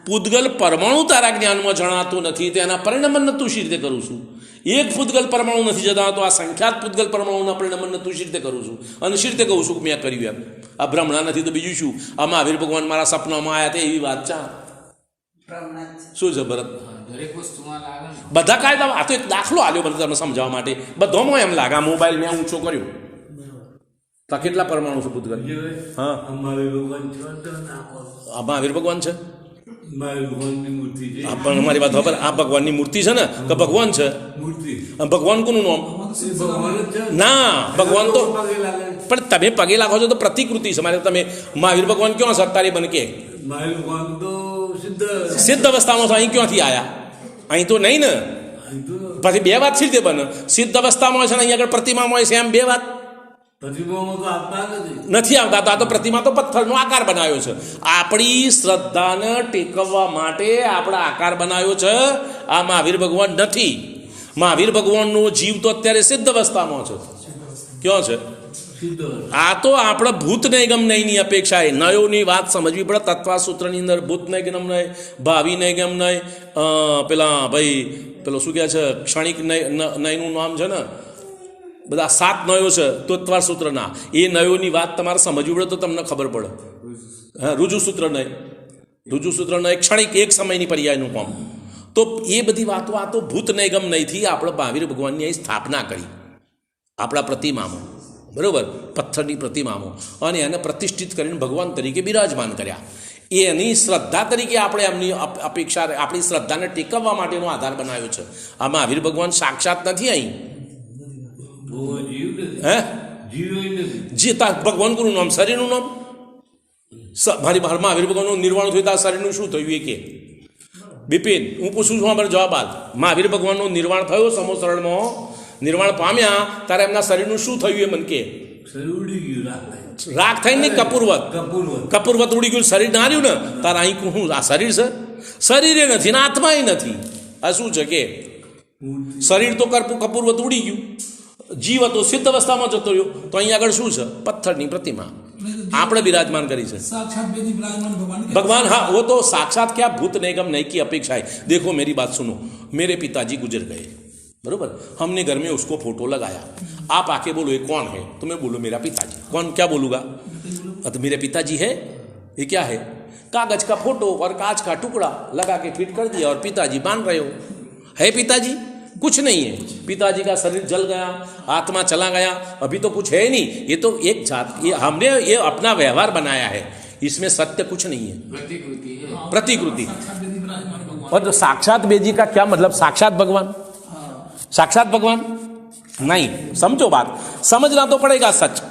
પૂતગલ પરમાણુ તારા જ્ઞાનમાં જણાતું નથી, તેના પરિણમન તું શી રીતે કરું છું? એક પૂતગલ પરમાણુ નથી જણાતો, આ સંખ્યાત પૂતગલ પરમાણુના પરિણમન તું શી રીતે કરું છું? અને શી રીતે કહું છું કે મેં કર્યું એમ? આ બ્રહ્મણા નથી તો બીજું શું? આ મહાવીર ભગવાન મારા સપનામાં આવ્યા હતા એવી વાત ચા શું છે ભરત? બધા કાયદા, આ તો એક દાખલો આવ્યો મને તમને સમજાવવા માટે. બધામાં એમ લાગે આ મોબાઈલ મેં ઊંચો કર્યો તો કેટલા પરમાણુ છે પૂતગલ? હા, મહાવીર ભગવાન છે. પણ અમારી વાત ખબર, આ ભગવાનની મૂર્તિ છે ને કે ભગવાન છે? ભગવાન કોનું નામ? ના, ભગવાન તો પણ તમે પગે લાગો છો તો પ્રતિકૃતિ છે. મારે તમે મહાવીર ભગવાન ક્યાં છે અત્યારે બને કે? સિદ્ધ અવસ્થામાં છે, અહીં ક્યાંથી આવ્યા? અહીં તો નહીં ને. પછી બે વાત સિદ્ધ બને, સિદ્ધ અવસ્થામાં છે ને અહીં આગળ પ્રતિમામાં છે, એમ બે વાત નથી આવતા. આ તો પ્રતિમા તો પથ્થરનો આકાર બનાવ્યો છે, આપણી શ્રદ્ધાને ટેકવવા માટે આપણા આકાર બનાવ્યો છે. આ મહાવીર ભગવાન નથી. મહાવીર ભગવાનનો જીવ તો અત્યારે સિદ્ધ અવસ્થામાં છે. ક્યાં છે? આ તો આપણે ભૂત નૈગમ નયની અપેક્ષાએ નયોની વાત સમજવી પડે. તત્વાસૂત્રની અંદર ભૂત નૈગમ નય, ભાવિ નૈગમ નય, પેલો શું કહે છે ક્ષણિક નયનું નામ છે ને, બધા 7 નયો છે તત્વાસૂત્રના. એ નયોની વાત તમારે સમજવી પડે તો તમને ખબર પડે. હા, રુજુસૂત્ર નય ક્ષણિક એક સમયની પર્યાયનું કામ. તો એ બધી વાતો આ તો ભૂત નૈગમ નયથી આપણે મહાવીર ભગવાનની અહીં સ્થાપના કરી આપણા પ્રતિમામાં. બરાબર, પથ્થરની પ્રતિમામાં, અને એને પ્રતિષ્ઠિત કરીને ભગવાન તરીકે બિરાજમાન કર્યા. એની શ્રદ્ધા તરીકે આપણે એમની અપેક્ષા, આપણી શ્રદ્ધાને ટેકવવા માટેનો આધાર બનાવ્યો છે. આ મહાવીર ભગવાન સાક્ષાત નથી અહીં. હે જીતા ભગવાન ગુરુ નામ શરીરનું નામ મારી મહાવીર ભગવાનનું નિર્વાણ થયું તો આ શરીરનું શું થયું એ કે બિપિન હું પૂછું છું, અમારો જવાબ આપ. મહાવીર ભગવાનનું નિર્વાણ થયું સમોસરણમાં, નિર્વાણ પામ્યા ત્યારે એમના શરીરનું શું થયું એ મને કે. રાખ થઈ ને કપૂરવત ઉડી ગયું, શરીર ના રહ્યું ને તારે અહીં હું આ શરીર છે? શરીરે નથી ને આત્મા નથી. આ શું છે કે શરીર તો કપૂરવત ઉડી ગયું, જીવ હતો સિદ્ધ અવસ્થામાં જતો રહ્યો, તો અહીં આગળ શું છે? પથ્થરની પ્રતિમા આપણે બિરાજમાન કરી છે. भगवान हाँ वो तो साक्षात क्या भूत निगम नहीं की अपेक्षा है. देखो मेरी बात सुनो, मेरे पिताजी गुजर गए, बरोबर, हमने घर में उसको फोटो लगाया, आप आके बोलो ये कौन है, तो मैं बोलो मेरा पिताजी. कौन क्या बोलूँगा? तो मेरे पिताजी है, ये क्या है? कागज का फोटो और कांच का टुकड़ा लगा के फिट कर दिया और पिताजी मान रहे हो. है पिताजी? कुछ नहीं है. पिताजी का शरीर जल गया, आत्मा चला गया, अभी तो कुछ है नहीं. ये तो एक जात, ये हमने ये अपना व्यवहार बनाया है, इसमें सत्य कुछ नहीं है, प्रतिकृति. और जो साक्षात बेजी का क्या मतलब? साक्षात भगवान, साक्षात भगवान नहीं. समझो बात, समझना तो पड़ेगा सच.